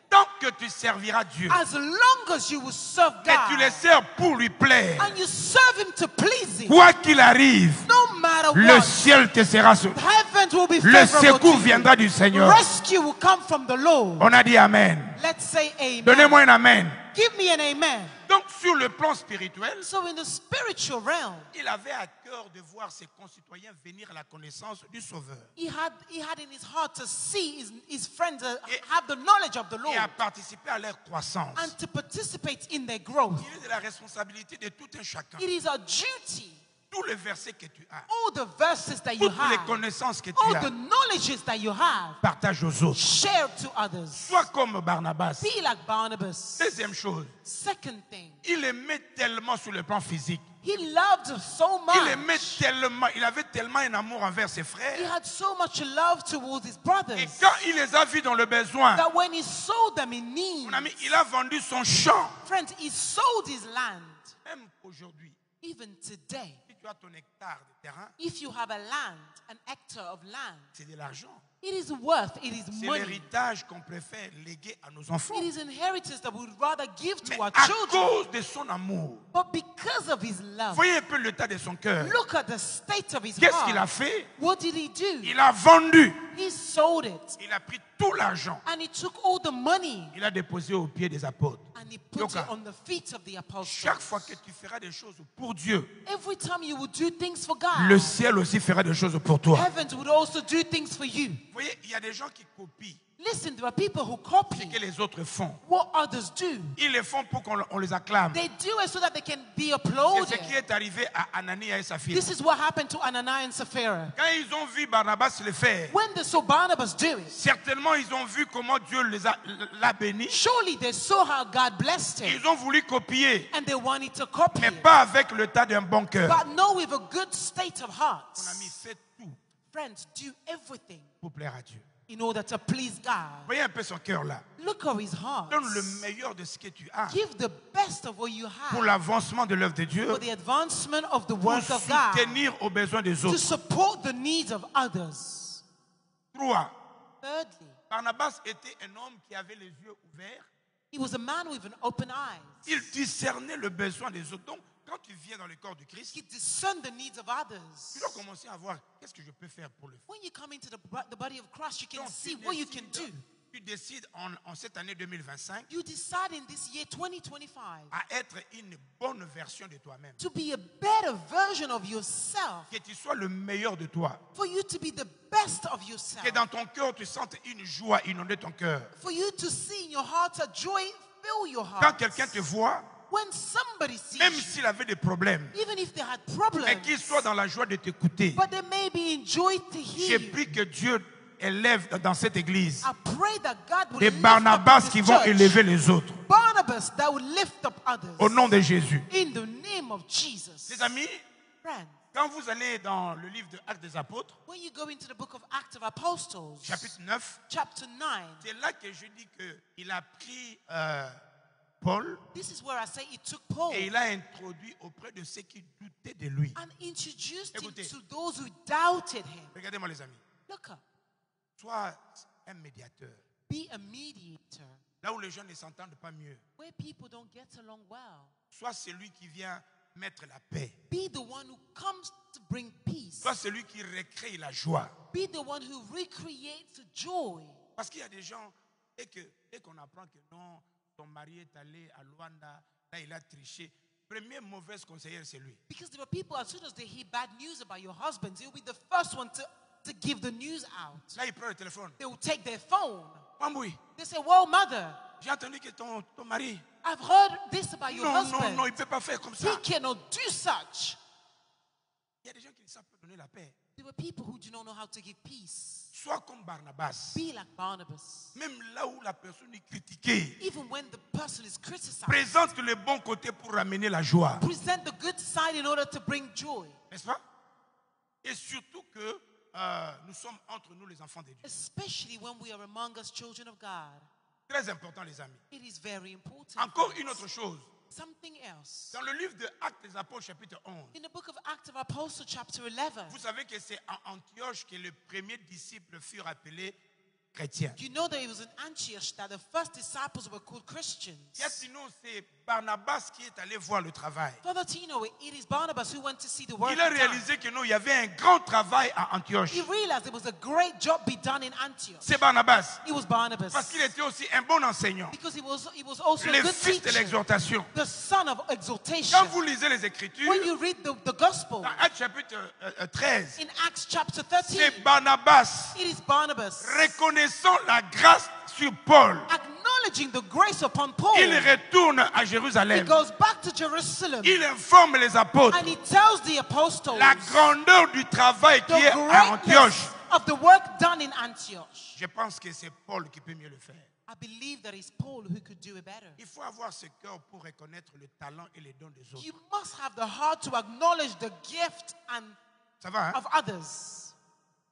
tant que tu serviras Dieu as long as you will serve et tu le God sers pour lui plaire, and you serve Him to please Him, quoi qu'il arrive, no matter le what, ciel te sera sur. heaven will be Le favorable secours to you. viendra du Seigneur. Rescue will come from the Lord. On a dit Amen. Let's say amen. Donnez-moi un Amen. Give me an amen. Donc sur le plan spirituel, So in the spiritual realm, il avait à cœur de voir ses concitoyens venir à la connaissance du Sauveur he had in his heart to see his friends have the knowledge of the et Lord à participer à leur croissance. and to participate in their growth. Il est de la responsabilité de tout un chacun. It is a duty. Tous les versets que tu as, All the verses that you toutes les have, connaissances que tu all as, the knowledges that you have, partage aux autres. share to others. Sois comme Barnabas. Be like Barnabas. Deuxième chose, Second thing, il aimait tellement sur le plan physique. he loved so Il aimait much. tellement, il avait tellement un amour envers ses He frères. had so much love towards his Et brothers quand il les a vus dans le besoin, that when he saw them in need, mon ami, il a vendu son champ. friends, he sold his land. Même aujourd'hui, Even today, si tu as ton hectare de terrain, if you have a land, an hectare of land, c'est de l'argent. it is worth, it is C'est money. l'héritage qu'on préfère léguer à nos enfants. It is inheritance that we would rather give Mais to our à children. cause de son amour, But because of his love, voyez un peu l'état de son cœur. look at the state of his Qu'est-ce qu'il a heart. fait? What did he do? Il a vendu. He sold it Il a pris tout l'argent. and he took all the money Il a déposé aux pieds des apôtres. and he put Yoka. it on the feet of the Chaque fois apostles. que tu feras des choses pour Dieu, Every time you will do things for le God, ciel aussi fera des choses pour toi. heavens would also do things for you. Vous voyez, il y a des gens qui copient Listen, there are people who ce copy que les autres font. what others do. Ils le font pour qu'on les acclame. They do it so that they can be C'est applauded. ce qui est arrivé à Anania et Saphira. This is what happened to Ananias and Sapphira. Quand ils ont vu Barnabas le faire, When they saw Barnabas do it, certainement ils ont vu comment Dieu l'a béni. surely they saw how God blessed him Ils ont voulu copier, and they wanted to copy mais it. pas avec le tas d'un bon cœur. But no, with a good state of Mon ami, heart. fais tout Friends, do everything pour plaire à Dieu. in order to please God. Voyez un peu son cœur là. Look at his heart. Donne le meilleur de ce que tu as Give the best of what you pour have l'avancement de l'œuvre de Dieu, for the advancement of the pour work of God, soutenir aux besoins des to autres. support the needs of others. 3. Thirdly, Barnabas était un homme qui avait les yeux ouverts. he was a man with an open eye. Il discernait le besoin des autres. Donc, quand tu viens dans le corps de Christ, He discerned the needs of tu others. dois commencer à voir qu'est-ce que je peux faire pour le faire. When you come into the body of Christ, you can Donc, see what you can do. tu décides en cette année 2025 You decide in this year 2025 à être une bonne version de toi-même. to be a better version of yourself, Que tu sois le meilleur de toi. for you to be the best of yourself, Que dans ton cœur, tu sentes une joie inonder ton cœur. for you to see in your heart a joy fill your Quand heart. quelqu'un te voit, When somebody sees même you, s'il avait des problèmes, even if they had mais problems, qu'il soit dans la joie de t'écouter, but they may be enjoyed to j'ai hear you. pris que Dieu élève dans cette église I pray that God will des lift Barnabas up in qui this vont church élever les autres. Barnabas that will lift up others Au nom de Jésus. in the name of Jesus. Les amis, Friends, quand vous allez dans le livre de Actes des Apôtres, when you go into the book of Acts of Apostles, chapitre 9, chapter 9, c'est là que je dis qu'il a pris Paul this is where I say he took Paul et il a introduit auprès de ceux qui doutaient de lui. and introduced him Écoutez. to those who doubted him. Regardez-moi les amis. Look up, Sois un médiateur. be a mediator Là où les gens ne s'entendent pas mieux. where people don't get along well. Sois celui qui vient mettre la paix. Be the one who comes to bring peace. Sois celui qui recrée la joie. Be the one who recreates joy. Parce qu'il y a des gens, et qu'on apprend que non, ton mari est allé à Luanda, là il a triché. Premier mauvaise conseillère, c'est lui. Because there are people, as soon as they hear bad news about your husband, they'll be the first one to give the news out. Là il prend le téléphone. They will take their phone. Mamboui, They say, "Whoa, mother, j'ai entendu que ton mari. I've heard this about your Non, husband. non, non, il ne peut pas faire comme He ça. cannot do such." Il y a des gens qui ne savent pas donner la paix. There were people who do not know how to give peace. Sois comme Barnabas. Be like Barnabas. Même là où la personne est critiquée, Even when the person is criticized, présente le bon côté pour ramener la joie. present the good side in order to bring joy. N'est-ce pas? Et surtout que nous sommes entre nous les enfants de Dieu. Especially when we are among us children of God. Très important, les amis. It is very important. Encore une autre chose. Something else. Dans le livre de Actes des Apôtres, chapitre 11, In the book of Acts of Apostles, chapter 11, vous savez que c'est en Antioche que les premiers disciples furent appelés chrétiens. you know that it was in Antioch that the first disciples were called Christians. Yes, sinon, c'est Barnabas qui est allé voir le travail. Further Tino, it is Barnabas who went to see the work Il a done. réalisé que non, il y avait un grand travail à Antioche. He realized there was a great job be done in Antioch. C'est Barnabas. It was Barnabas. Parce qu'il était aussi un bon enseignant. Because he was also a Le good fils de teacher. l'exhortation. The son of exaltation. Quand vous lisez les Écritures, When you read the gospel dans Actes chapitre 13, in Acts chapter 13, c'est Barnabas it is Barnabas reconnaissant la grâce sur Paul. acknowledging the grace upon Paul. Il retourne à He Jérusalem. goes back to Jerusalem Il informe les apôtres and he tells the apostles la grandeur du travail qui est the à Antioche. greatness of the work done in Antioch. Je pense que c'est Paul qui peut mieux le faire. I believe that it's Paul who could do it better. Il faut avoir ce cœur pour reconnaître le talent et les dons des autres. You must have the heart to acknowledge the gift and Ça va, hein? of others.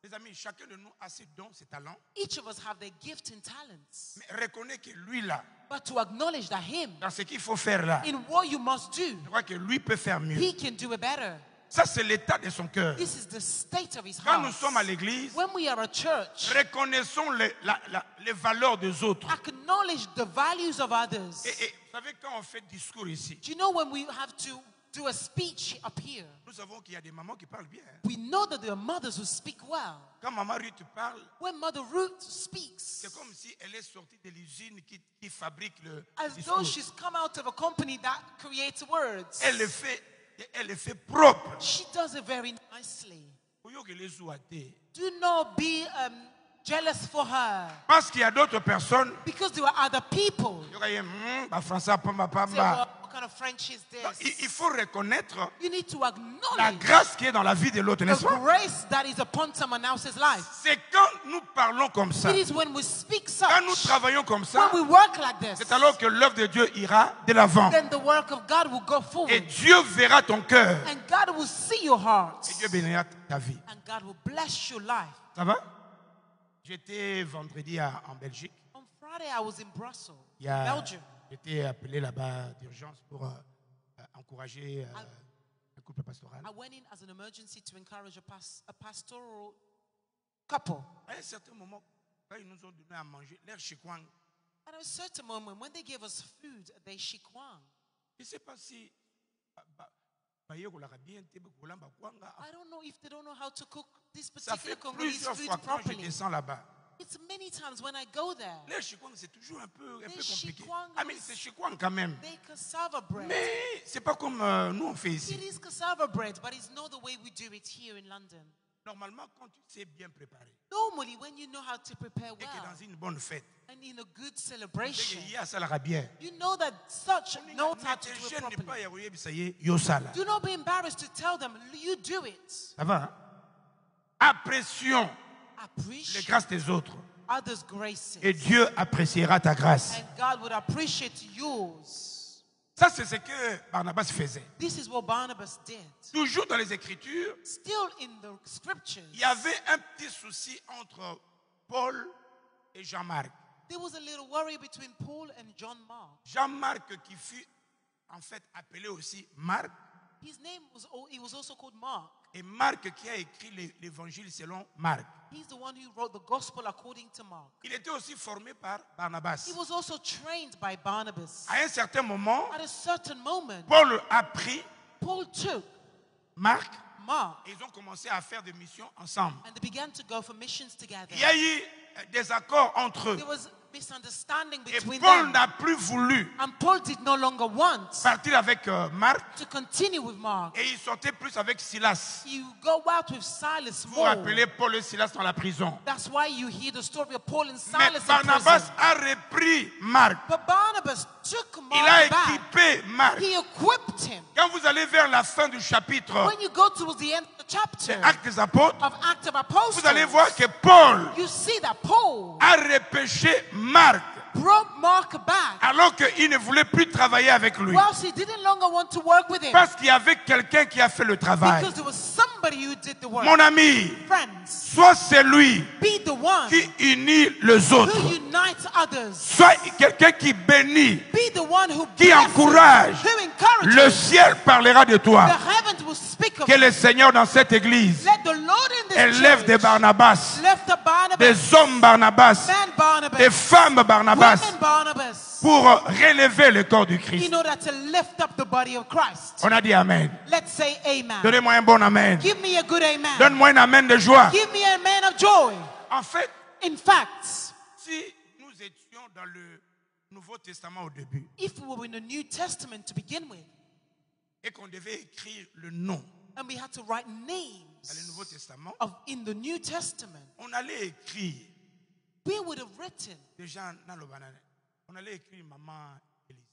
Les amis, chacun de nous a ses dons, ses talents. Each of us have their gifts and talents. Mais reconnais que lui, là, But to acknowledge that him, dans ce qu'il faut faire là, in what you must do, je crois que lui peut faire mieux. he can do it better. Ça, c'est l'état de son cœur. This is the state of his Quand nous heart. sommes à l'église, When we are a church, reconnaissons les valeurs des autres. acknowledge the values of others. Et vous savez, quand on fait discours ici, Do you know when we have to do a speech up here, nous savons qu'il y a des mamans qui parlent bien. we know that there are mothers who speak well. Quand maman Ruth parle, When Mother Ruth speaks, c'est comme si elle est sortie de l'usine qui fabrique le as discours. though she's come out of a company that creates words. Elle le fait propre. She does it very nicely. Pour que les ouatés. Do not be jealous for her. Parce qu'il y a d'autres personnes. Because there are other people. Français, pamba, Say, pamba. well, what kind of French is Donc, this? il faut reconnaître You need to la acknowledge grâce qui est dans la vie de l'autre, the n'est-ce pas? grace that is upon someone else's life. C'est quand nous parlons comme ça, It is when we speak such, quand nous travaillons comme ça, when we work like this, c'est alors que l'œuvre de Dieu ira de l'avant. then the work of God will go forward. Et Dieu verra ton cœur. And God will see your heart. Et Dieu bénira ta vie. And God will bless your life. Ça va? J'étais vendredi en Belgique. On Friday, I was in Brussels, Belgium. J'étais appelé là-bas d'urgence pour encourager un couple pastoral. I went in as an emergency to encourage a pastoral couple. À un certain moment, quand ils nous ont donné à manger, l'air chikwang, At a certain moment, when they gave us food, they shikwang. je ne sais pas si I don't know if they don't know how to cook this ça particular fait Congolese plusieurs food fois quand je properly. descends là-bas. It's many times when I go there. L'air chikwang, c'est toujours un peu compliqué. chikwang Ah, mais c'est chikwang quand même. They cassava bread. Mais c'est pas comme nous on fait ici. It is cassava bread, but it's not the way we do it here in London. Normalement, quand tu sais bien préparer, Normally, when you know how to prepare et que well dans une bonne fête, and in a good et celebration, qu'il y a ça la bien. you know that such knows how to do it properly. Do not be embarrassed to tell them you do it. Ça va, hein? Apprécions les Appreciate grâces des autres. others' graces, Et Dieu appréciera ta grâce. and God would appreciate yours. Ça, c'est ce que Barnabas faisait. This is what Barnabas did. Toujours dans les Écritures, Still in the scriptures, il y avait un petit souci entre Paul et Jean-Marc. there was a little worry between Paul and John Mark. Jean-Marc qui fut en fait appelé aussi Marc, His name was also called Mark. et Marc qui a écrit l'évangile selon Marc. He's the one who wrote the gospel according to Mark. Il était aussi formé par Barnabas. He was also trained by Barnabas. À un certain moment, At a certain moment, Paul a pris Paul took Marc Mark et ils ont commencé à faire des missions ensemble. and they began to go for missions together. Il y a eu des accords entre eux. There was misunderstanding Et between Paul them. n'a plus voulu And Paul did no longer want partir avec Marc to continue with Mark. et il sortait plus avec Silas. You go out with Silas Vous vous more. rappelez Paul et Silas dans la prison. That's why you hear the story of Paul and Mais Silas in Barnabas prison. a repris Marc. But Barnabas took Il a Mark back. équipé Marc. He equipped him. Quand vous allez vers la fin du chapitre When you go towards the end of the chapter Actes des Apôtres, of Acts of Apostles, vous allez voir que Paul you see that Paul a repêché Marc brought Mark back alors qu'il ne voulait plus travailler avec lui. whilst he didn't longer want to work with him Parce qu'il y avait quelqu'un qui a fait le travail. because there was somebody who did the work. Mon ami, Friends, soit c'est lui be the one qui unit les autres, who unites others. soit quelqu'un qui bénit, Be the one who qui blesses, encourage. who encourages. Le ciel parlera de The toi. heavens will speak of Que you. le Seigneur dans cette église Let the Lord in this élève des church Barnabas, lift up Barnabas, des hommes Barnabas, men Barnabas, des femmes Barnabas, women Barnabas, pour relever le corps du in Christ. order to lift up the body of Christ. On a dit Amen. Let's say amen. Donnez-moi un bon Amen. Give me a good amen. Donne-moi un Amen de joie. Give me a man of joy. En fait, In fact, si nous étions dans le Nouveau Testament au début if we were in the New Testament to begin with, et qu'on devait écrire le nom and we had to write dans le names Nouveau Testament, in the New Testament, on allait écrire we would have written déjà dans le banane. On allait écrire Maman Élise.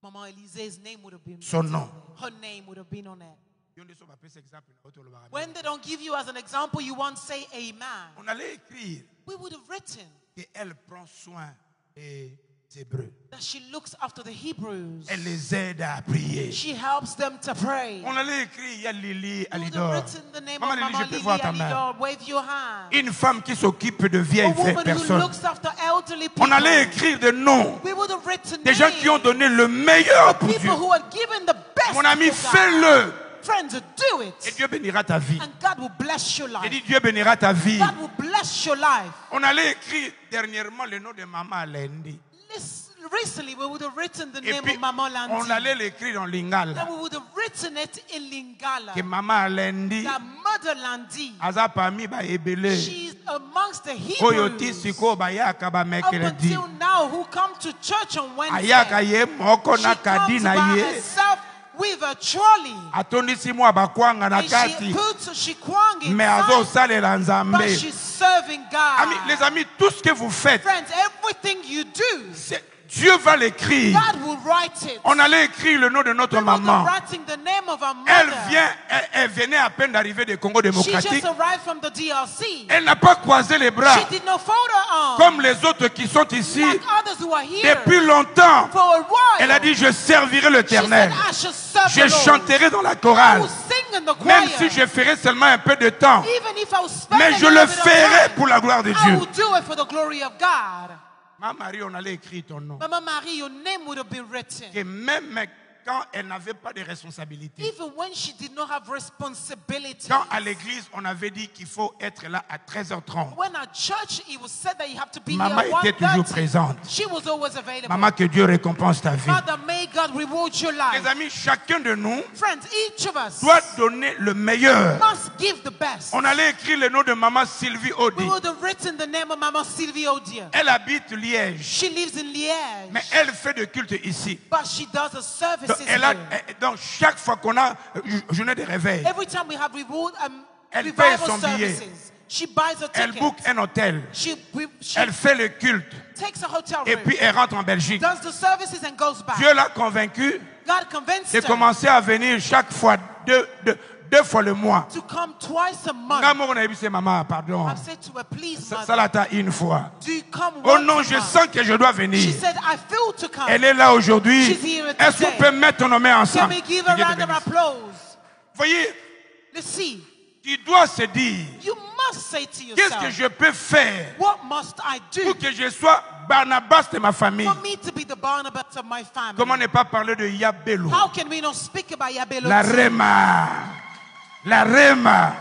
Mama Elise's name would have been Son nom. her name would have been on it. Et on dit, ça va appeler cet exemple, l'autre le barabé. When they don't give you as an example, you won't say amen. On allait écrire We would have written qu'elle prend soin des Hébreux. that she looks after the Hebrews. Elle les aide à prier. She helps them to pray. On allait écrire, il y a Lily You would have Alidor. written the name Maman of Lily, Mama je peux Lily voir ta main. Alidor. Wave your hand. Une femme qui s'occupe de A vieilles woman who personnes. looks after elderly people. On allait écrire des noms. We would have written Des gens qui ont names donné le meilleur of pour Dieu. people who had given the best. Mon ami, for God. fais-le. Friends, do Et it. Dieu bénira ta vie. And God will bless your J'ai life. dit, Dieu bénira ta vie. God will bless your life. On allait écrire dernièrement le nom de Maman Lendi. Recently, we would have written the Et name puis, of Mama Landi. on allait l'écrire en lingala. And we would have written it in Lingala. Que Maman Lendi, That Mother Landi, aza parmi ba ebele. she's amongst the Oyo Hebrews. ti siko ba yaka ba Up mercredi. until now, who come to church on Wednesday. Ayaka ye moko She na comes kadi na by ye. herself with a trolley. Atondisi mwa bakwanga na And kati. she kwang Mais azo inside, salela but nzambe. she's serving God. Amis, les amis, tout ce que vous faites, Friends, everything you do, Dieu va l'écrire. God will write it. On allait écrire le nom de notre We will be maman. writing the name of our Elle mother. elle venait à peine d'arriver du Congo She démocratique. just arrived from the DRC. Elle n'a pas croisé les bras She did not fold her arms comme les autres qui sont ici like others who are here. depuis longtemps. For a while, Elle a dit, je servirai she said, l'Éternel. I shall serve Je the Lord. chanterai dans la I chorale. will sing in the choir. Même si je ferai seulement un peu de temps. Even if I was spending Mais je a le bit of ferai time, pour la gloire de I Dieu. will do it for the glory of God. Ma Marie, on allait écrire ton nom. Mama Marie, your name would have been written. Et même quand elle n'avait pas de responsabilité. Even when she did not have responsibility. Quand à l'église, on avait dit qu'il faut être là à 13h30. When at church, it was said that you have to be Maman here at était toujours 1:30. présente. She was always available. Maman, que Dieu récompense ta vie. Father, may God reward your life. Les amis, chacun de nous Friends, each of us doit donner le meilleur. must give the best. On allait écrire le nom de maman Sylvie We Audi. would have written the name of Mama Sylvie Odia. Elle habite Liège, She lives in Liège, mais elle fait de culte ici. but she does the services here. Donc chaque fois qu'on a journée de réveil, Every time we have Elle paye revival son billet. services, she buys a elle ticket. book un hôtel, She elle fait le culte, takes a hotel et room, puis elle rentre en Belgique. does the services and goes back. Dieu l'a convaincu God convinced de her commencer à venir chaque fois, deux fois le mois. to come twice a month. Nga moko na yebi maman, pardon. I've said to her, please, Ça mother, l'a ta une fois. do you come Oh once non, a je month? sens que je dois She venir. said, I feel to come. Elle est là aujourd'hui. She's here Est-ce qu'on today. peut mettre nos mains Can ensemble? we give a Que Dieu te round of bénisse. applause? Voyez, Let's see. tu dois se dire, You must say to qu'est-ce que yourself, je peux faire what must I do pour que je sois Barnabas de ma famille? for me to be the Barnabas of my family? Comment ne pas parler de Yabelo? How can we not speak about Yabelo? La Rema. La Rema.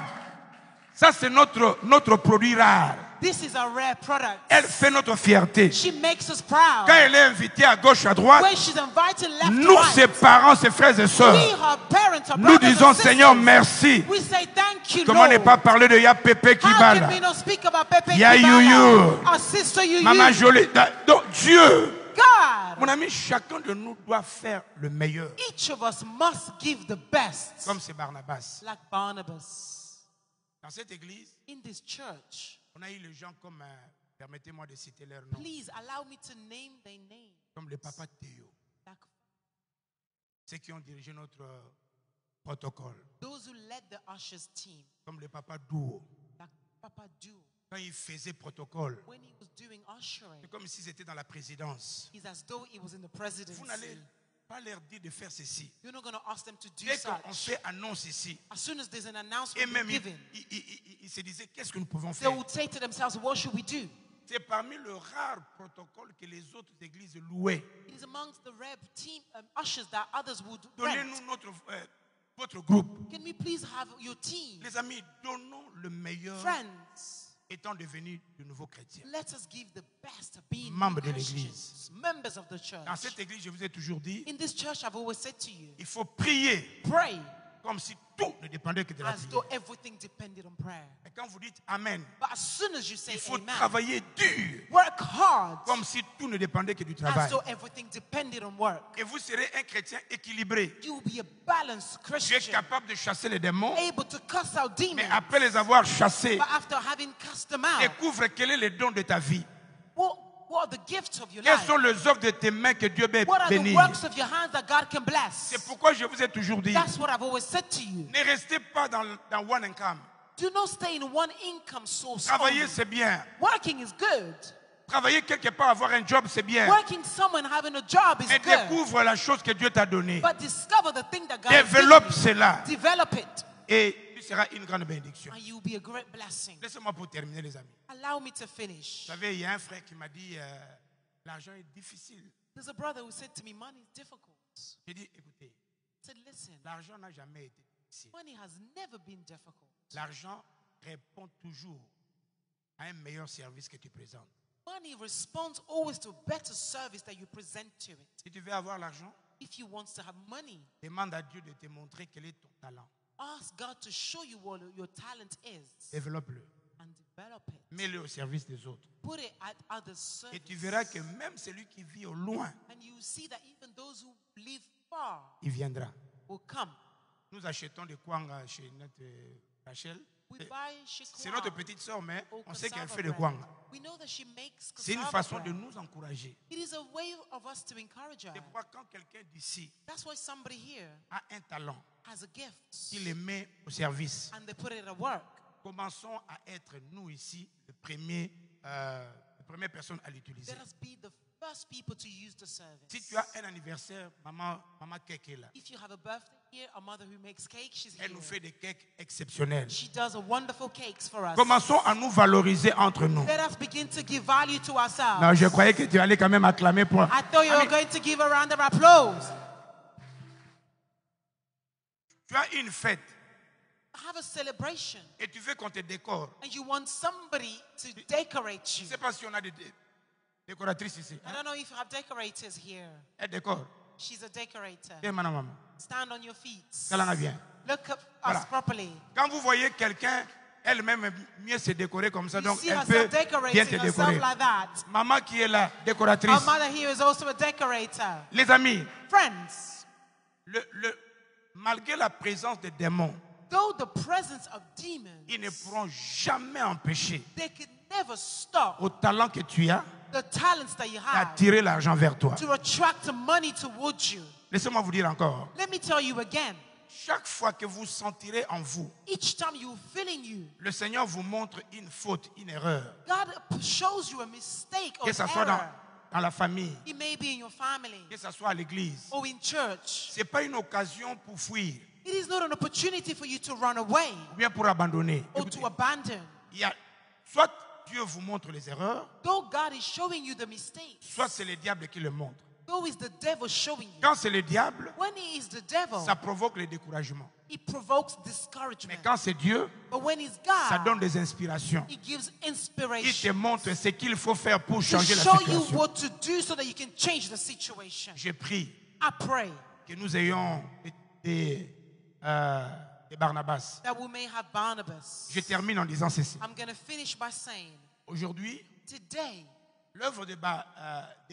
Ça, c'est notre produit rare. This is a rare product. Elle fait notre fierté. She makes us proud. Quand elle est invitée à gauche, à droite, When she's invited left nous, to ses right, parents, ses frères et sœurs, we, her parents, her nous brothers disons, and Seigneur, sisters, merci. we say thank Thank you, Comment ne Lord. pas parler de Ya Pépé How can we Kibala, not speak about Pepe Ya Kibala, Youyou, our sister Youyou? Maman Jolie. Donc Dieu, God, mon ami, chacun de nous doit faire le meilleur. each of us must give the best. Comme c'est Barnabas. Like Barnabas. Dans cette église, In this church, on a eu les gens comme, permettez-moi de citer leur nom, please allow me to name their names. comme le papa Théo, Like ceux qui ont dirigé notre protocole, those who led the ushers team. comme le papa Douo. Like Papa Du. Quand il faisait protocole, When he was doing ushering, c'est comme si c'était dans la présidence. it's as though he was in the presidency. Vous n'allez pas leur dire de faire ceci. You're not going to ask them to do Dès qu'on such. fait annonce ici, As soon as there's an et announcement même given, ils se disaient qu'est-ce que nous pouvons they faire. would say to themselves, what should we do? C'est parmi le rare protocole que les autres églises louaient. It is amongst the rep team ushers that others would rent. Donnez-nous votre groupe. Can we please have your team? Les amis, donnons le meilleur Friends, étant devenus de nouveaux chrétiens. let us give the best being Membres de Christians, l'église. members of the church. Dans cette église, je vous ai toujours dit, In this church, I've always said to you, il faut prier pray comme si tout ne dépendait que de la as though prière. everything depended on prayer. Et quand vous dites Amen, But as soon as you say il faut amen, travailler dur work hard comme si tout ne dépendait que du as travail. though everything depended on work. Et vous serez un chrétien équilibré. You will be a balanced Tu es Christian, capable de chasser les démons, able to cast out demons. mais après les avoir chassés, But after having cast them out, découvre quel est le don de ta vie. what are the gifts of your Quelles life? sont les œuvres de tes mains que Dieu peut What are the bénir. works of your hands that God can bless? C'est pourquoi je vous ai toujours dit, That's what I've always said to you. ne restez pas dans one income. Do not stay in one income source. Travailler, only. c'est bien. Working is good. Travailler quelque part, avoir un job, c'est bien. Working somewhere and having a job is Mais good. découvre la chose que Dieu t'a donnée. But discover the thing that God has Développe given you. cela. Develop it. Et tu seras une grande bénédiction. And you will be a great blessing. Laissez-moi pour terminer, les amis. Allow me to finish. Vous savez, il y a un frère qui m'a dit, l'argent est difficile. There's a brother who said to me, money is difficult. J'ai dit, écoutez, I said, listen, l'argent n'a jamais été difficile. money has never been difficult. L'argent répond toujours à un meilleur service que tu présentes. Money responds always to a better service that you present to it. Si tu veux avoir l'argent, If you want to have money, demande à Dieu de te montrer quel est ton talent. ask God to show you what your talent is Développe-le. and develop it. Mets-le au service des autres. Put it at others' Et tu service. verras que même celui qui vit au loin, And you see that even those who live far il viendra. will come. Nous achetons des kwang chez notre Rachel. We buy C'est notre shikwa petite sœur, mais or on sait qu'elle cassava fait des bread. kwang. We know that she makes C'est une cassava façon de bread. nous encourager. It is a way of us to encourage her. C'est pourquoi quand quelqu'un d'ici That's why somebody here a un talent, has a gift il le met au service. and they put it at work. Commençons à être, nous ici, les premières personnes à l'utiliser. Let us be the first people to use the service. Si tu as un anniversaire, maman Keke est là. If you have a birthday here, a mother who makes cake, she's Elle here. nous fait des cakes exceptionnels. She does a wonderful cakes for us. Commençons à nous valoriser entre nous. Let us begin to give value to ourselves. Non, je croyais que tu allais quand même acclamer pour... I thought you were going to give a round of applause. Tu as une fête Have a celebration et tu veux qu'on te décore. and you want somebody to decorate Je you. ne sais pas si on a des décoratrices ici. I don't know if you have decorators here. Elle décore. She's a decorator. Viens, maman. Stand on your feet. Kalanga vient. Look at Voilà. us properly. Quand vous voyez quelqu'un, elle-même aime mieux se décorer comme ça, You donc see elle peut herself bien decorating te herself décorer. like that. Maman qui est la décoratrice. Our mother here is also a decorator. Les amis, Friends, malgré la présence des démons, though the presence of demons, ils ne pourront jamais empêcher they could never stop au talent que tu as the talents that you have d'attirer l'argent vers toi. to attract the money towards you. Laissez-moi vous dire encore. Let me tell you again. Chaque fois que vous sentirez en vous, Each time you feel in you, le Seigneur vous montre une faute, une erreur, God shows you a mistake or que ce soit error. dans la famille, It may be in your family que ce soit à l'église. or in church. Ce n'est pas une occasion pour fuir It is not an opportunity for you to run away ou bien pour abandonner. or Écoutez, to abandon. il y a, soit Dieu vous montre les erreurs, Though God is showing you the mistakes, soit c'est le diable qui le montre. though it's the devil showing you. Quand c'est le diable, When it is the devil, ça provoque le découragement. it provokes Mais discouragement. quand c'est Dieu, But when it's ça donne God, des inspirations. it gives Il te inspiration montre ce qu'il faut faire pour to changer la show you situation. what to do so that you can change the situation. Je prie I pray que nous ayons de Barnabas. that we may have Barnabas. Je termine en disant ceci. I'm going to finish by saying, Aujourd'hui, today, l'œuvre de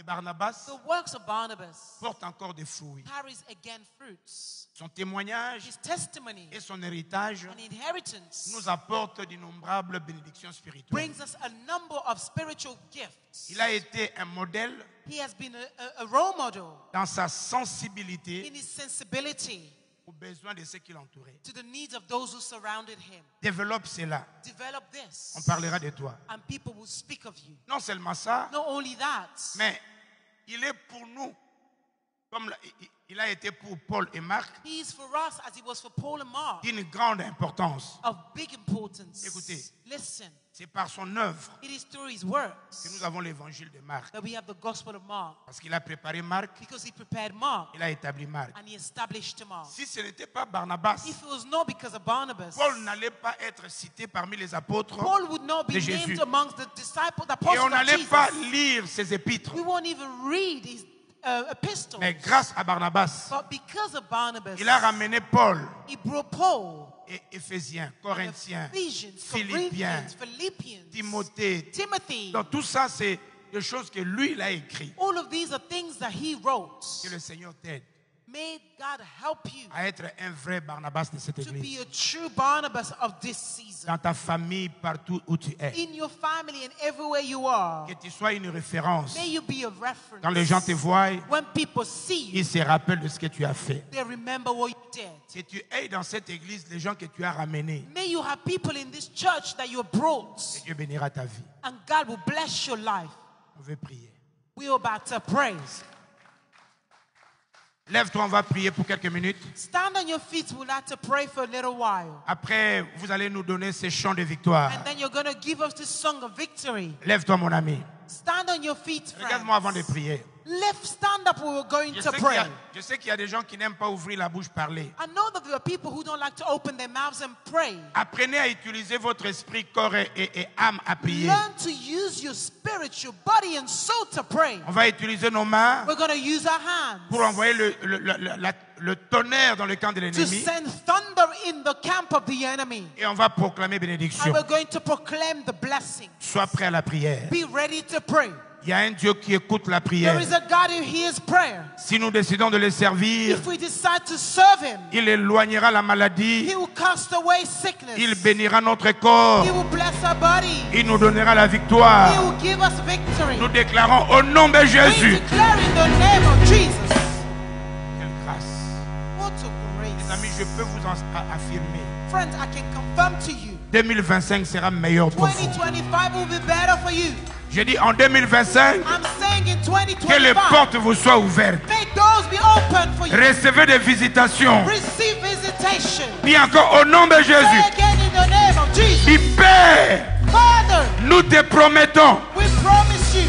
Barnabas the works of Barnabas porte encore des fruits. carries again fruits. Son témoignage His testimony et son héritage and inheritance nous apportent d'innombrables bénédictions spirituelles. brings us a number of spiritual gifts. Il a été un modèle He has been a role model dans sa sensibilité in his sensibility aux besoins de ceux qui l'entouraient. to the needs of those who surrounded him. Développe cela. Develop this, On parlera de toi. and people will speak of you. Non seulement ça, Not only that, mais il est pour nous, comme il a été pour Paul et Marc, he is for us as he was for Paul and Mark, d'une grande importance. of big importance. Écoutez. Listen, C'est par son œuvre it is through his works que nous avons l'évangile de Marc. that we have the Gospel of Mark, Parce qu'il a préparé Marc, because he prepared Mark il a établi Marc. and he established Mark. Si ce n'était pas Barnabas, If it was not because of Barnabas, Paul n'allait pas être cité parmi les apôtres Paul would not be de Jésus. named amongst the disciples, the Et apostles on of n'allait pas Jesus. lire ses épîtres. We won't even read his epistles. Mais grâce à Barnabas, But because of Barnabas, il a ramené Paul he brought Paul, et Éphésiens, Corinthiens, Ephesians, Philippiens, Corinthians, Philippians, Timothée. Timothy. Donc tout ça, c'est des choses que lui, il a écrit. All of these are things that he wrote. Que le Seigneur t'aide May God help you à être un vrai Barnabas de cette to be église. a true Barnabas of this season. Dans ta famille, partout où tu es. In your family and everywhere you are, Que tu sois une référence. may you be a reference. Quand les gens te voient, When people see you, ils se rappellent de ce que tu as fait. they remember what you did. Que tu aies dans cette église les gens que tu as ramenés. May you have people in this church that you have brought, Et Dieu bénira ta vie. and God will bless your life. On veut prier. We are about to pray. Lève-toi, on va prier pour quelques minutes. Stand on your feet. We'd like to pray for a little while. Après, vous allez nous donner ces chants de victoire. And then you're going to give us this song of victory. Lève-toi, mon ami. Stand on your feet, friends. Regarde-moi avant de prier. Stand up. We were going Je to sais pray. qu'il y a des gens qui n'aiment pas ouvrir la bouche parler. I know that there are people who don't like to open their mouths and pray. Apprenez à utiliser votre esprit, corps et âme à prier. Learn to use your spirit, your body and soul to pray. On va utiliser nos mains We're going to use our hands pour envoyer le tonnerre dans le camp de to l'ennemi. send thunder in the camp of the enemy. Et on va proclamer And bénédiction. we're going to proclaim the blessing. Sois prêt à la prière. Be ready to pray. Il y a un Dieu qui écoute la prière. There is a God who hears prayer. Si nous décidons de le servir, If we decide to serve him, il éloignera la maladie. he will cast away sickness. Il bénira notre corps. He will bless our body. Il nous donnera la He victoire. will give us victory. Nous déclarons au nom de We Jésus. declare in the name of Jesus. Quelle grâce. What a Les grace. amis, je peux vous affirmer. Friends, I can confirm to you, 2025 sera meilleur pour vous. 2025 will be better for you. Je dis en 2025, I'm saying in que les 2025, portes vous soient ouvertes. may doors be open for you. Recevez des visitations. Receive visitation. Dis encore au nom de Say Jésus. again in the name of Jesus. Dis Père, Father, nous te promettons we promise you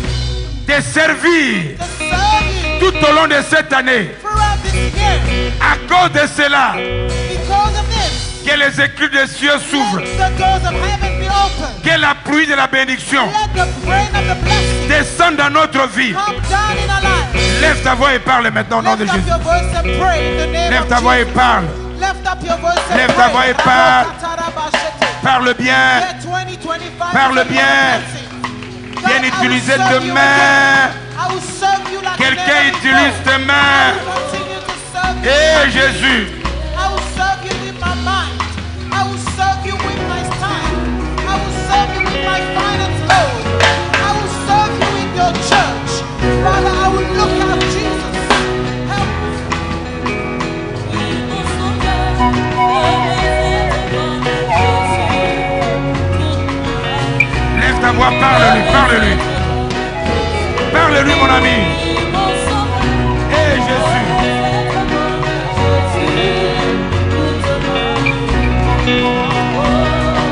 de servir to serve you tout au long de cette année. throughout this year. À cause de cela, Because of this, que les écluses des cieux s'ouvrent. let the doors of heaven be open. Que la pluie de la bénédiction Let the rain of the blessing descende dans notre vie. come down in our lives. Lève ta voix et parle maintenant au nom de Lift up Jésus. your voice and pray in the name Lève of ta voix et Jesus. parle. Lift up your voice and Lève ta pray. voix et parle. Rabokatarabashete. Parle bien. Let 2025 Parle be a bien. blessing. Bien God, I will utiliser serve tes you mains. again. I will serve you like Quelqu'un never utilise before. tes I mains. will continue to serve you. Et Jésus, I will serve you with my mind. I will serve you with my time. I will serve you with my finance, Lord. I will serve you in your church. Father, I will look at Jesus. Help me. lève ta voix, parle-lui, parle-lui. Parle-lui, mon ami. Et Jésus.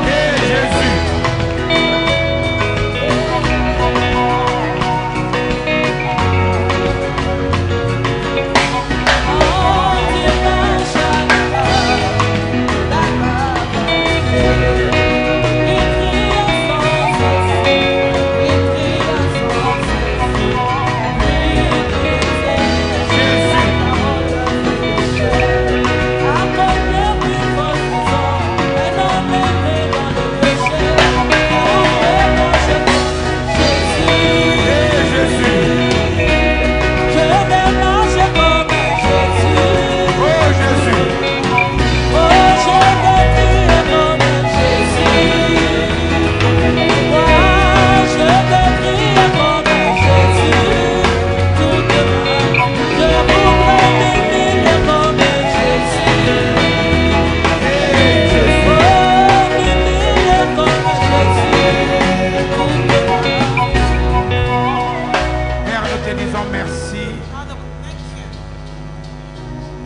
Et Jésus. Écris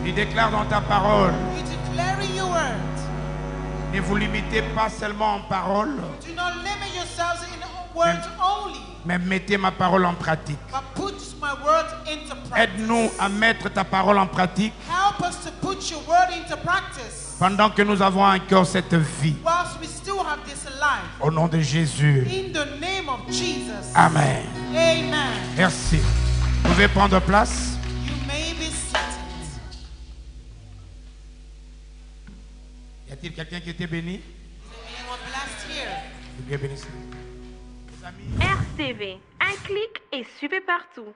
Tu déclares dans ta parole. You declare in your word. Ne vous limitez pas seulement en parole, Do not limit yourselves in words only, mais mettez ma parole en pratique. but put my words into practice. Aide-nous à mettre ta parole en pratique Help us to put your word into practice pendant que nous avons encore cette vie. whilst we still have this life. Au nom de Jésus. In the name of Jesus. Amen. Amen. Merci. Vous pouvez prendre place. You may be seated. Y a-t-il quelqu'un qui était béni? Is anyone blessed here? Dieu bénisse. Les amis. RCV, un clic et suivez partout.